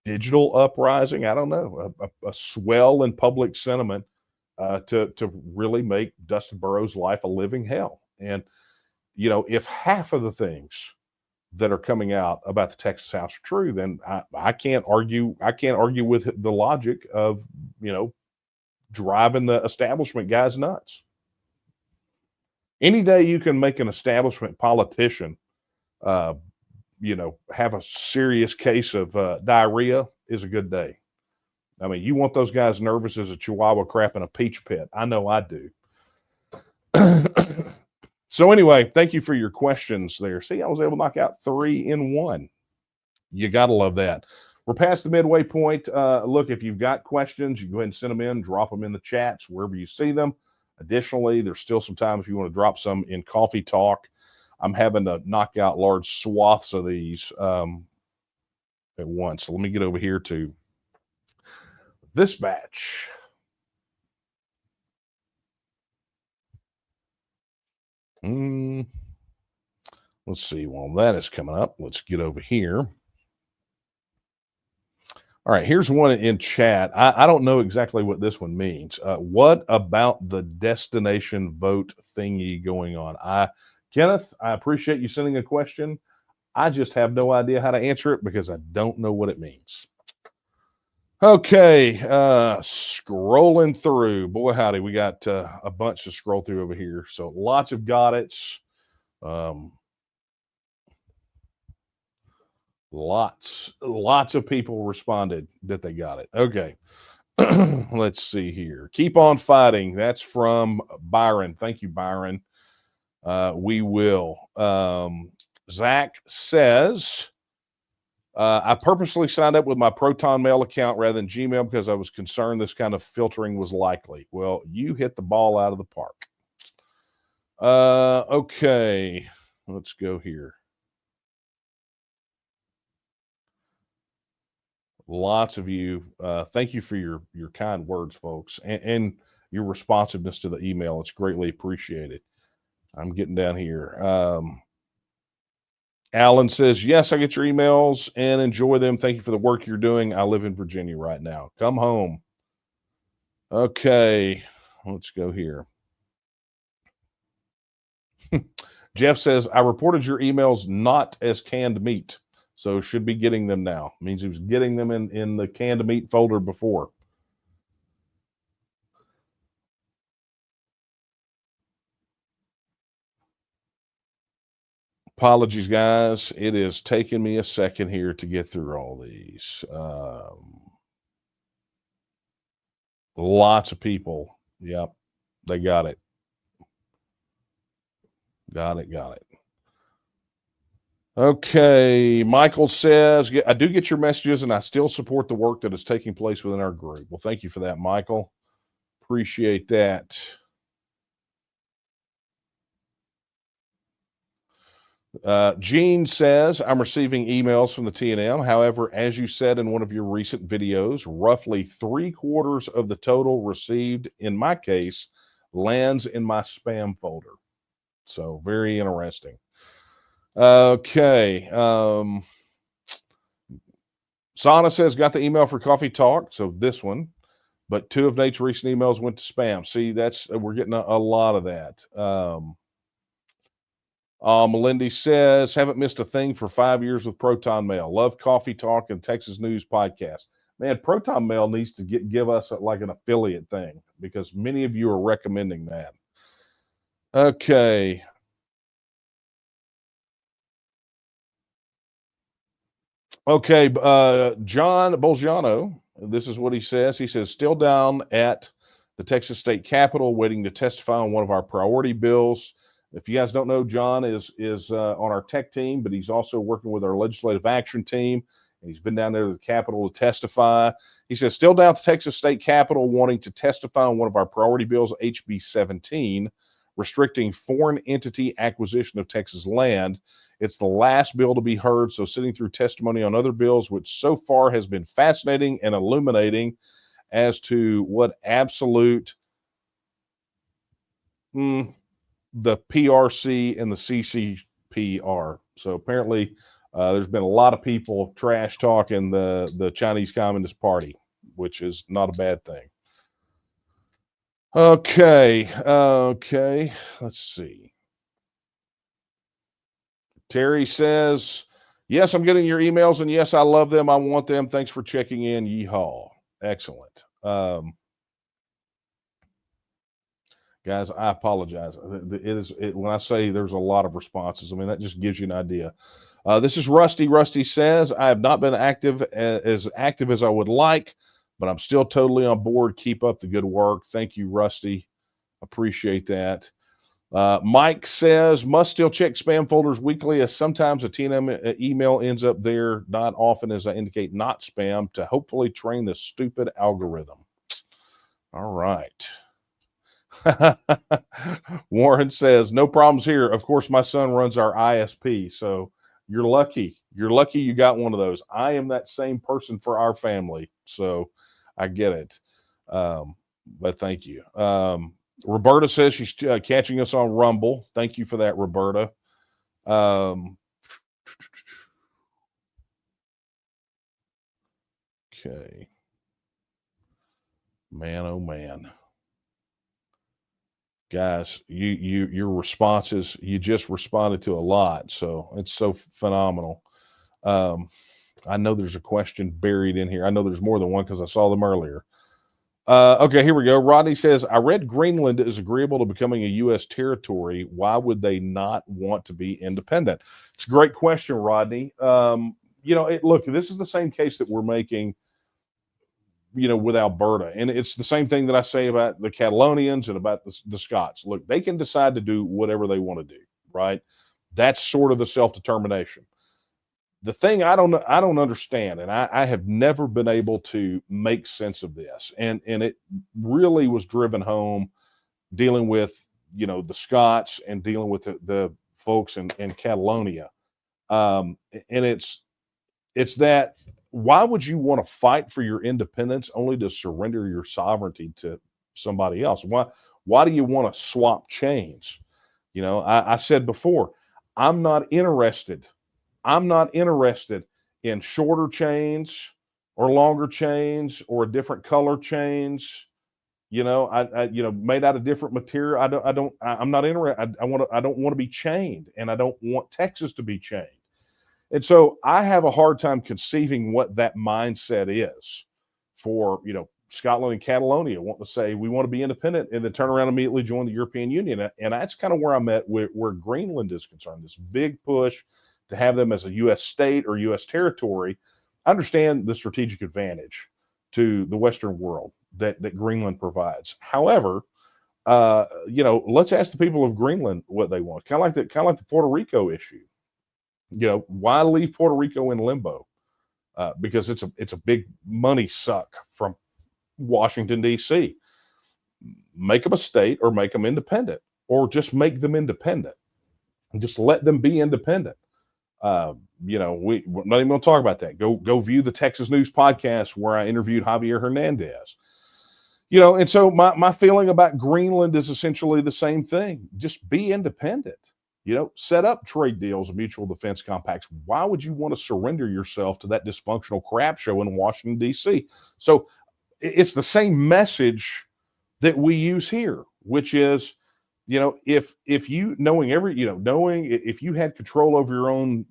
digital uprising. I don't know, a swell in public sentiment to really make Dustin Burrows' life a living hell. And, if half of the things that are coming out about the Texas House are true, then I can't argue. I can't argue with the logic of, driving the establishment guys nuts. Any day you can make an establishment politician, have a serious case of diarrhea is a good day. I mean, you want those guys nervous as a Chihuahua crap in a peach pit. I know I do. So anyway, thank you for your questions there. See, I was able to knock out 3 in 1. You got to love that. We're past the midway point. Look, if you've got questions, you go ahead and send them in, drop them in the chats wherever you see them. Additionally, there's still some time if you want to drop some in Coffee Talk. I'm having to knock out large swaths of these at once. So let me get over here to this batch. Let's see. While that is coming up, let's get over here. All right, here's one in chat. I don't know exactly what this one means. What about the destination vote thingy going on? Kenneth, I appreciate you sending a question. I just have no idea how to answer it because I don't know what it means. Okay, scrolling through. Boy, howdy, we got a bunch to scroll through over here. So lots of got it's. Lots of people responded that they got it. Okay. Let's see here. Keep on fighting. That's from Byron. Thank you, Byron. We will. Zach says, I purposely signed up with my Proton Mail account rather than Gmail because I was concerned this kind of filtering was likely. Well, you hit the ball out of the park. Okay. Let's go here. Lots of you. Thank you for your kind words, folks, and your responsiveness to the email. It's greatly appreciated. I'm getting down here. Alan says, yes, I get your emails and enjoy them. Thank you for the work you're doing. I live in Virginia right now. Come home. Okay, let's go here. Jeff says, I reported your emails not as canned meat. So should be getting them now. Means he was getting them in the canned meat folder before. Apologies, guys. It is taking me a second here to get through all these. Lots of people. Yep, they got it. Got it. Okay, Michael says, I do get your messages and I still support the work that is taking place within our group. Well, thank you for that, Michael. Appreciate that. Gene says, I'm receiving emails from the TNM. However, as you said in one of your recent videos, roughly 3/4 of the total received, in my case, lands in my spam folder. So very interesting. Okay. Sana says, got the email for Coffee Talk. So this one, but 2 of Nate's recent emails went to spam. See, we're getting a lot of that. Melindy says, haven't missed a thing for 5 years with Proton Mail. Love Coffee Talk and Texas News Podcast. Man, Proton Mail needs to give us like an affiliate thing because many of you are recommending that. Okay. Okay, John Bolgiano, this is what he says. He says, still down at the Texas State Capitol waiting to testify on one of our priority bills. If you guys don't know, John is on our tech team, but he's also working with our legislative action team, and he's been down there to the Capitol to testify. He says, still down at the Texas State Capitol wanting to testify on one of our priority bills, HB 17, restricting foreign entity acquisition of Texas land. It's the last bill to be heard, so sitting through testimony on other bills, which so far has been fascinating and illuminating as to what absolute the PRC and the CCP are. So apparently there's been a lot of people trash talking the Chinese Communist Party, which is not a bad thing. Okay, let's see. Terry says, yes, I'm getting your emails, and yes, I love them. I want them. Thanks for checking in. Yeehaw. Excellent. Guys, I apologize. When I say there's a lot of responses, I mean, that just gives you an idea. This is Rusty. Rusty says, I have not been as active as I would like, but I'm still totally on board. Keep up the good work. Thank you, Rusty. Appreciate that. Mike says, must still check spam folders weekly, as sometimes a TNM email ends up there, not often, as I indicate not spam, to hopefully train the stupid algorithm. All right. Warren says, no problems here. Of course, my son runs our ISP, so you're lucky. You're lucky you got one of those. I am that same person for our family, so I get it. But thank you. Roberta says she's catching us on Rumble. Thank you for that, Roberta. Okay. Man, oh man. Guys, your responses, you just responded to a lot, so it's so phenomenal. I know there's a question buried in here. I know there's more than one because I saw them earlier. Okay, here we go. Rodney says, I read Greenland is agreeable to becoming a U.S. territory. Why would they not want to be independent? It's a great question, Rodney. Look, this is the same case that we're making, with Alberta. And it's the same thing that I say about the Catalonians and about the Scots. Look, they can decide to do whatever they want to do, right? That's sort of the self-determination. The thing I don't understand, and I have never been able to make sense of this, and it really was driven home dealing with, the Scots and dealing with the folks in Catalonia. And it's that, why would you want to fight for your independence only to surrender your sovereignty to somebody else? Why do you want to swap chains? I said before, I'm not interested in shorter chains or longer chains or different color chains, made out of different material. I'm not interested. I don't want to be chained, and I don't want Texas to be chained. And so I have a hard time conceiving what that mindset is for, Scotland and Catalonia want to say, we want to be independent, and then turn around and immediately join the European Union. And that's kind of where I'm at where Greenland is concerned, this big push to have them as a U.S. state or U.S. territory. I understand the strategic advantage to the Western world that Greenland provides. However, let's ask the people of Greenland what they want. Kind of like the Puerto Rico issue. Why leave Puerto Rico in limbo? Because it's a big money suck from Washington, D.C. Make them a state or make them independent, or just make them independent and just let them be independent. We're not even going to talk about that. Go view the Texas News podcast where I interviewed Javier Hernandez. And so my feeling about Greenland is essentially the same thing. Just be independent. Set up trade deals and mutual defense compacts. Why would you want to surrender yourself to that dysfunctional crap show in Washington, D.C.? So it's the same message that we use here, which is, if you knowing if you had control over your own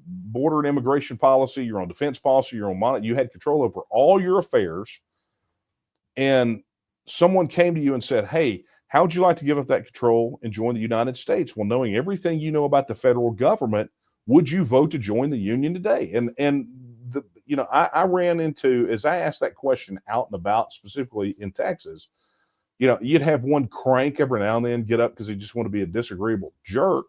border and immigration policy, your own defense policy, your own you had control over all your affairs, and someone came to you and said, hey, how would you like to give up that control and join the United States? Well, knowing everything you know about the federal government, would you vote to join the Union today? I ran into, as I asked that question out and about, specifically in Texas, you'd have one crank every now and then get up because he just want to be a disagreeable jerk.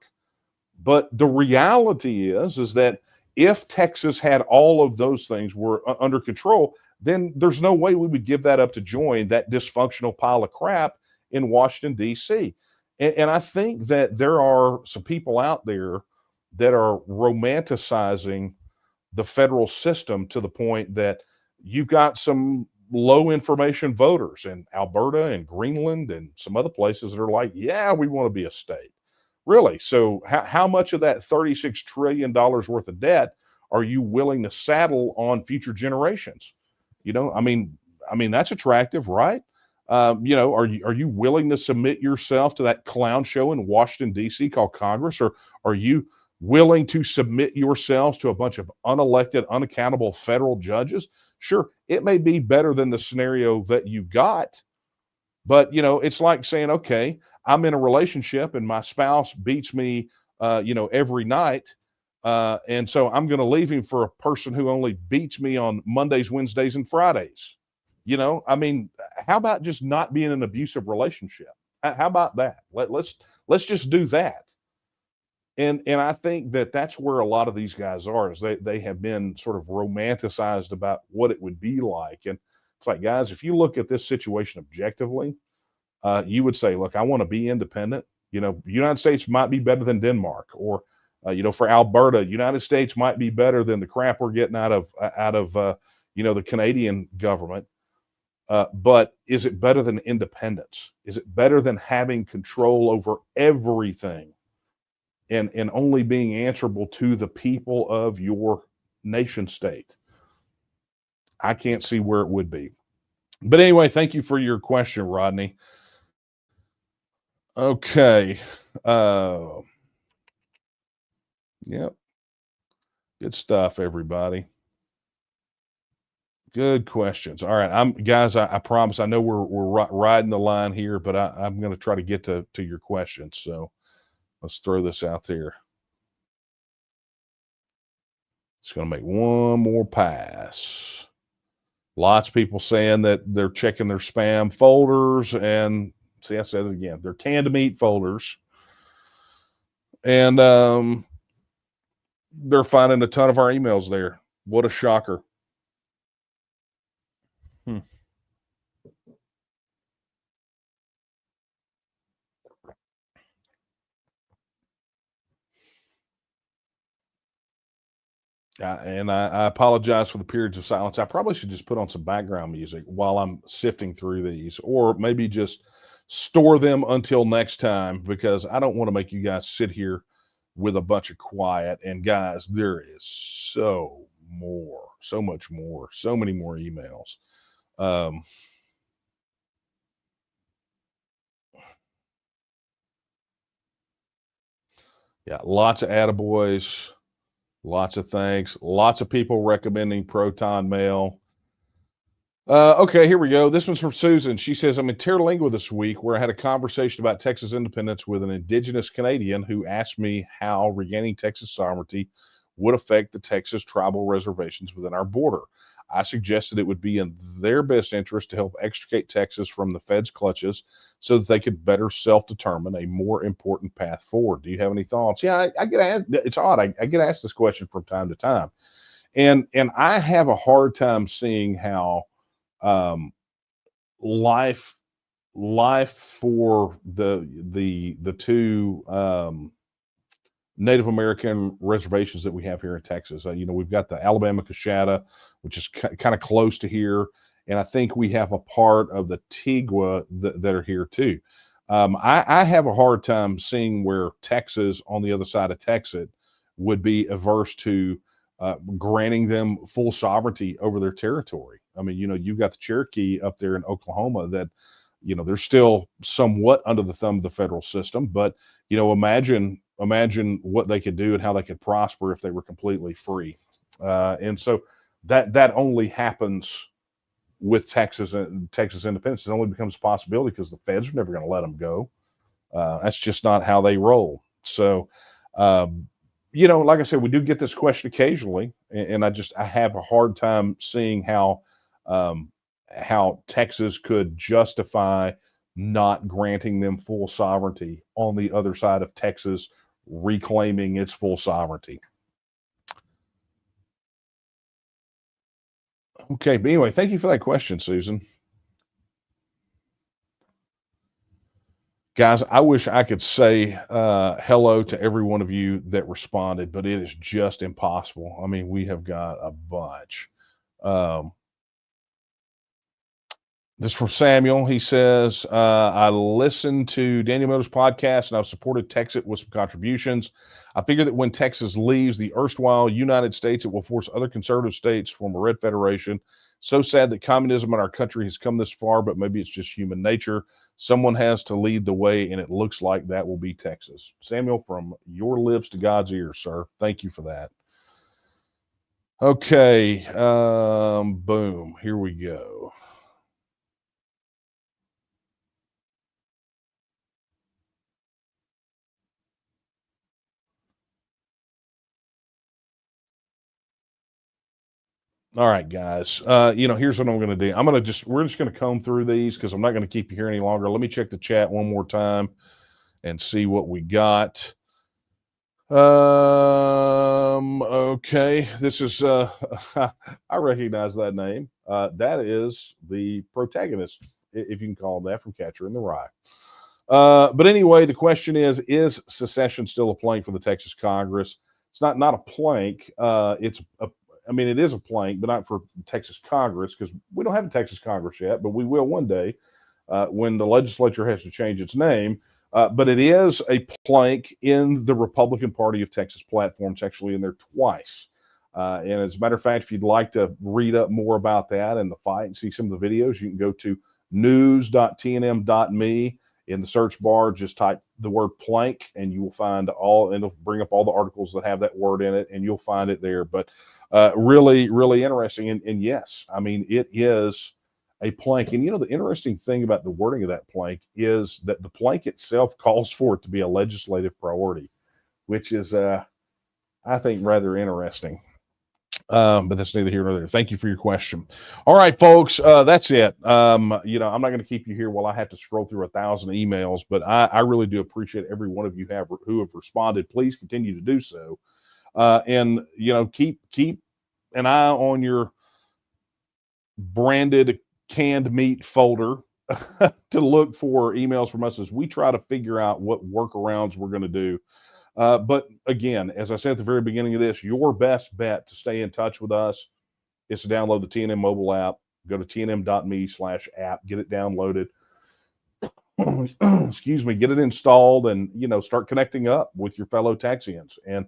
But the reality is that if Texas had all of those things were under control, then there's no way we would give that up to join that dysfunctional pile of crap in Washington, D.C. And I think that there are some people out there that are romanticizing the federal system to the point that you've got some low information voters in Alberta and Greenland and some other places that are like, yeah, we want to be a state. Really? So how much of that $36 trillion worth of debt are you willing to saddle on future generations? I mean, that's attractive, right? Are you willing to submit yourself to that clown show in Washington, D.C. called Congress? Or are you willing to submit yourselves to a bunch of unelected, unaccountable federal judges, sure, it may be better than the scenario that you got. But, it's like saying, okay, I'm in a relationship and my spouse beats me, every night. And so I'm going to leave him for a person who only beats me on Mondays, Wednesdays, and Fridays. I mean, how about just not being in an abusive relationship? How about that? Let's just do that. And I think that that's where a lot of these guys are, is they have been sort of romanticized about what it would be like. And it's like, guys, if you look at this situation objectively, you would say, look, I want to be independent. The United States might be better than Denmark, or for Alberta, United States might be better than the crap we're getting out of the Canadian government. But is it better than independence? Is it better than having control over everything and only being answerable to the people of your nation state? I can't see where it would be. But anyway, thank you for your question, Rodney. Okay. Yep. Good stuff, everybody. Good questions. All right, I promise. I know we're riding the line here, but I'm going to try to get to your questions. So let's throw this out there. It's going to make one more pass. Lots of people saying that they're checking their spam folders, and see, I said it again. They're canned meat folders, and they're finding a ton of our emails there. What a shocker! And I apologize for the periods of silence. I probably should just put on some background music while I'm sifting through these, or maybe just store them until next time, because I don't want to make you guys sit here with a bunch of quiet. And guys, there is so much more, so many more emails. Yeah, lots of attaboys. Lots of thanks. Lots of people recommending Proton Mail. Okay, here we go. This one's from Susan. She says, I'm in Terlingua this week, where I had a conversation about Texas independence with an indigenous Canadian who asked me how regaining Texas sovereignty would affect the Texas tribal reservations within our border. I suggested it would be in their best interest to help extricate Texas from the Fed's clutches so that they could better self-determine a more important path forward. Do you have any thoughts? Yeah, I get asked. It's odd. I get asked this question from time to time. And I have a hard time seeing how life for the two Native American reservations that we have here in Texas. We've got the Alabama Coshada, which is kind of close to here, and I think we have a part of the Tigua that are here too. I have a hard time seeing where Texas, on the other side of Texas, would be averse to granting them full sovereignty over their territory. I mean, you've got the Cherokee up there in Oklahoma that, they're still somewhat under the thumb of the federal system, but imagine what they could do and how they could prosper if they were completely free. And so that only happens with Texas and Texas independence. It only becomes a possibility because the feds are never going to let them go. That's just not how they roll. So, like I said, we do get this question occasionally, and I have a hard time seeing how Texas could justify not granting them full sovereignty on the other side of Texas reclaiming its full sovereignty. Okay, but anyway, thank you for that question, Susan. Guys, I wish I could say hello to every one of you that responded, but it is just impossible. I mean, we have got a bunch. This is from Samuel. He says, I listened to Daniel Miller's podcast and I've supported Texas with some contributions. I figure that when Texas leaves the erstwhile United States, it will force other conservative states to form a red federation. So sad that communism in our country has come this far, but maybe it's just human nature. Someone has to lead the way, and it looks like that will be Texas. Samuel, from your lips to God's ears, sir. Thank you for that. Okay. Boom. Here we go. All right, guys. Here's what I'm going to do. We're just going to comb through these because I'm not going to keep you here any longer. Let me check the chat one more time and see what we got. Okay. This is, I recognize that name. That is the protagonist, if you can call him that, from Catcher in the Rye. But anyway, the question is secession still a plank for the Texas Congress? It's not a plank. It is a plank, but not for Texas Congress, because we don't have a Texas Congress yet, but we will one day when the legislature has to change its name. But it is a plank in the Republican Party of Texas platform. It's actually in there twice. And as a matter of fact, if you'd like to read up more about that and the fight and see some of the videos, you can go to news.tnm.me. In the search bar, just type the word plank and you will find and it'll bring up all the articles that have that word in it, and you'll find it there. But really, really interesting. And yes, it is a plank. And the interesting thing about the wording of that plank is that the plank itself calls for it to be a legislative priority, which is, I think, rather interesting. But that's neither here nor there. Thank you for your question. All right, folks, that's it. I'm not going to keep you here while I have to scroll through 1,000 emails, but I really do appreciate every one of you who have responded. Please continue to do so. And keep an eye on your branded canned meat folder to look for emails from us as we try to figure out what workarounds we're going to do. But again, as I said at the very beginning of this, your best bet to stay in touch with us is to download the TNM mobile app. Go to tnm.me/app, get it downloaded. Excuse me, get it installed, and start connecting up with your fellow Texians. And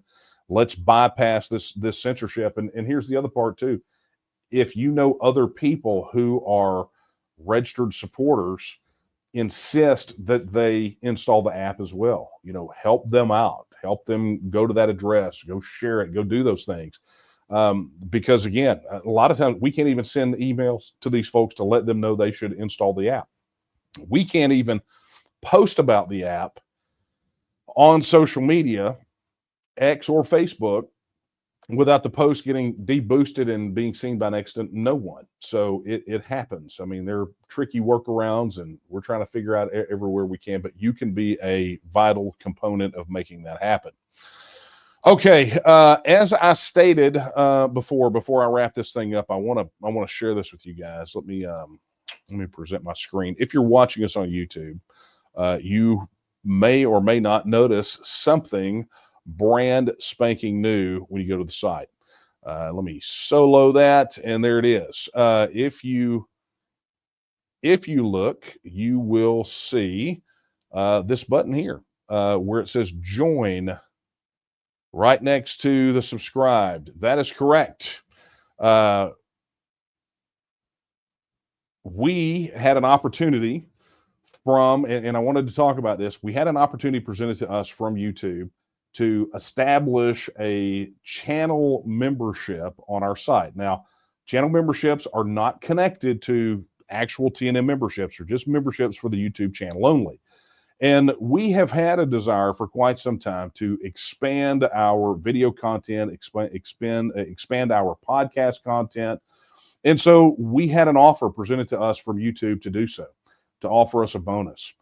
let's bypass this censorship. And here's the other part too. If you know other people who are registered supporters, insist that they install the app as well. Help them out, help them go to that address, go share it, go do those things. Because again, a lot of times we can't even send emails to these folks to let them know they should install the app. We can't even post about the app on social media, X or Facebook, without the post getting deboosted and being seen by next to no one. So it happens. There are tricky workarounds, and we're trying to figure out everywhere we can, but you can be a vital component of making that happen. Okay. As I stated before I wrap this thing up, I want to share this with you guys. Let me present my screen. If you're watching us on YouTube, you may or may not notice something brand spanking new when you go to the site. Let me solo that, and there it is. If you look, you will see this button here where it says join right next to the subscribed. That is correct. We had an opportunity and I wanted to talk about this. We had an opportunity presented to us from YouTube to establish a channel membership on our site. Now, channel memberships are not connected to actual TNM memberships. They're just memberships for the YouTube channel only. And we have had a desire for quite some time to expand our video content, expand our podcast content. And so we had an offer presented to us from YouTube to do so, to offer us a bonus.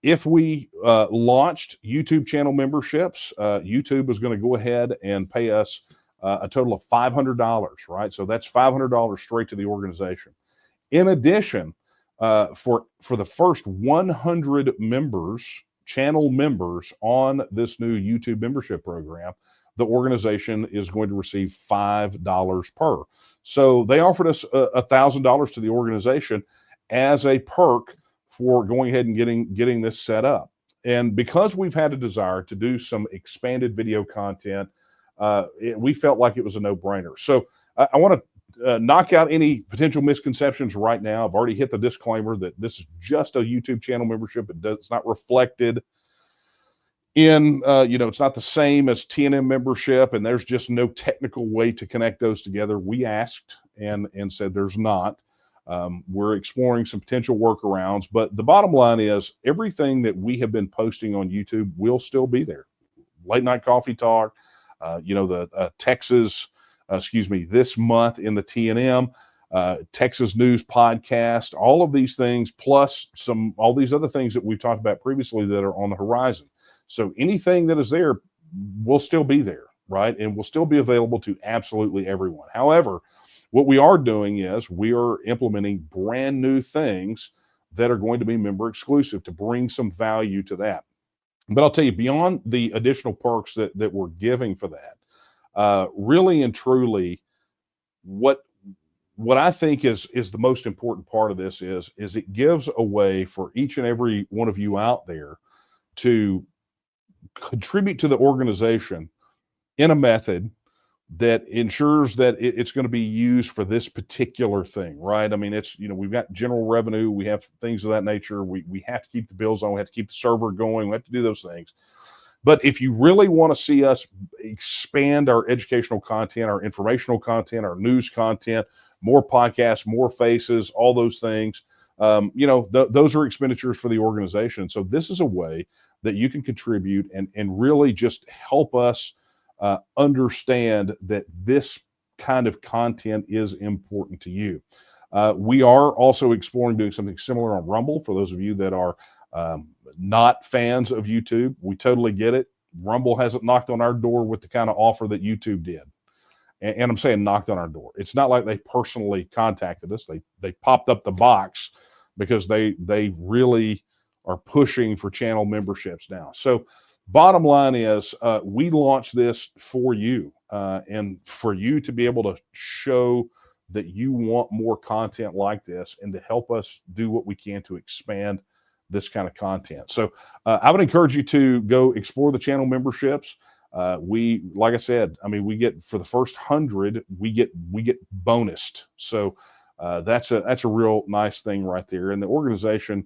If we launched YouTube channel memberships, YouTube is going to go ahead and pay us a total of $500, right? So that's $500 straight to the organization. In addition, for the first 100 channel members on this new YouTube membership program, the organization is going to receive $5 per. So they offered us $1,000 to the organization. as a perk for going ahead and getting this set up. And because we've had a desire to do some expanded video content, we felt like it was a no-brainer. So I want to knock out any potential misconceptions right now. I've already hit the disclaimer that this is just a YouTube channel membership. It's not reflected in, it's not the same as TNM membership, and there's just no technical way to connect those together. We asked and said there's not. We're exploring some potential workarounds, but the bottom line is everything that we have been posting on YouTube will still be there. Late Night Coffee Talk, the Texas, this month in the TNM, Texas News Podcast, all of these things, plus all these other things that we've talked about previously that are on the horizon. So anything that is there will still be there, right? And will still be available to absolutely everyone. However, what we are doing is we are implementing brand new things that are going to be member exclusive to bring some value to that. But I'll tell you, beyond the additional perks that we're giving for that, really and truly, what I think is the most important part of this is it gives a way for each and every one of you out there to contribute to the organization in a method that ensures that it's going to be used for this particular thing, right? I mean, it's, we've got general revenue, we have things of that nature. We have to keep the bills on, we have to keep the server going, we have to do those things. But if you really want to see us expand our educational content, our informational content, our news content, more podcasts, more faces, all those things, those are expenditures for the organization. So this is a way that you can contribute and really just help us understand that this kind of content is important to you. We are also exploring doing something similar on Rumble. For those of you that are not fans of YouTube, we totally get it. Rumble hasn't knocked on our door with the kind of offer that YouTube did. And I'm saying knocked on our door. It's not like they personally contacted us. They popped up the box because they really are pushing for channel memberships now. So bottom line is we launched this for you and for you to be able to show that you want more content like this and to help us do what we can to expand this kind of content. So I would encourage you to go explore the channel memberships. Like I said, we get, for the first 100, we get bonused. So that's a real nice thing right there. And the organization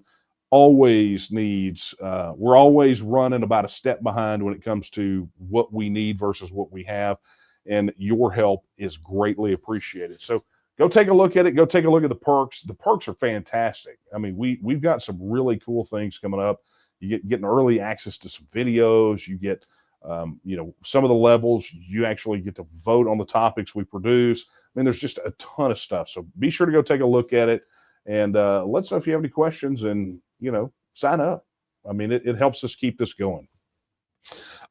always needs, we're always running about a step behind when it comes to what we need versus what we have. And your help is greatly appreciated. So go take a look at it. Go take a look at the perks. The perks are fantastic. We've got some really cool things coming up. You getting early access to some videos. You get, some of the levels, you actually get to vote on the topics we produce. There's just a ton of stuff. So be sure to go take a look at it and let us know if you have any questions and, sign up. It helps us keep this going.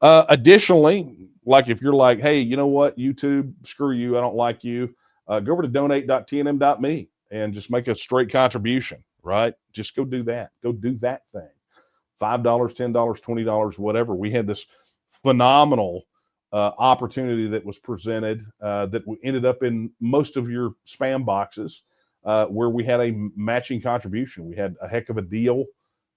Additionally, like if you're like, hey, you know what, YouTube, screw you, I don't like you, go over to donate.tnm.me and just make a straight contribution, right? Just go do that. Go do that thing. $5, $10, $20, whatever. We had this phenomenal opportunity that was presented that ended up in most of your spam boxes where we had a matching contribution. We had a heck of a deal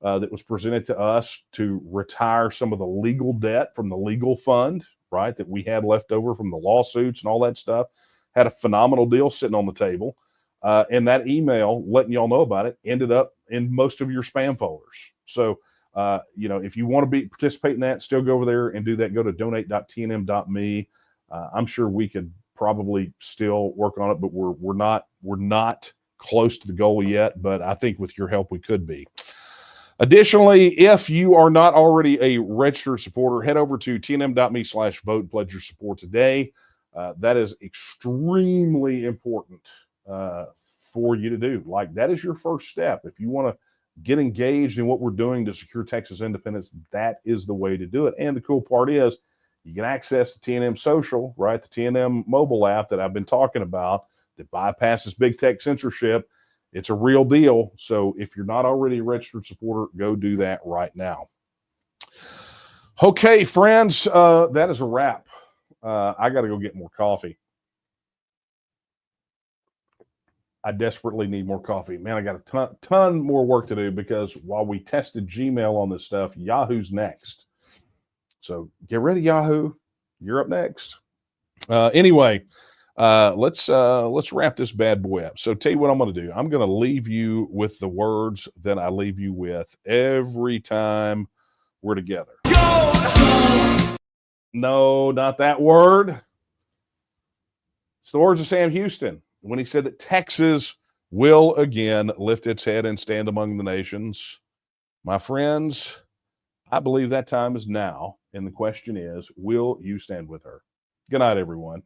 that was presented to us to retire some of the legal debt from the legal fund, right, that we had left over from the lawsuits and all that stuff. Had a phenomenal deal sitting on the table. And that email letting y'all know about it ended up in most of your spam folders. So, if you want to participate in that, still go over there and do that. Go to donate.tnm.me. I'm sure we could probably still work on it, but we're not close to the goal yet, but I think with your help, we could be. Additionally, if you are not already a registered supporter, head over to tnm.me/vote, pledge your support today. That is extremely important for you to do. Like, that is your first step. If you want to get engaged in what we're doing to secure Texas independence, that is the way to do it. And the cool part is you get access to TNM Social, right? The TNM mobile app that I've been talking about that bypasses big tech censorship. It's a real deal. So if you're not already a registered supporter, go do that right now. Okay, friends, that is a wrap. I got to go get more coffee. I desperately need more coffee. Man, I got a ton more work to do because while we tested Gmail on this stuff, Yahoo's next. So get ready, Yahoo. You're up next. Anyway, let's wrap this bad boy up. So tell you what I'm going to do. I'm going to leave you with the words that I leave you with every time we're together. No, not that word. It's the words of Sam Houston when he said that Texas will again lift its head and stand among the nations. My friends, I believe that time is now. And the question is, will you stand with her? Good night, everyone.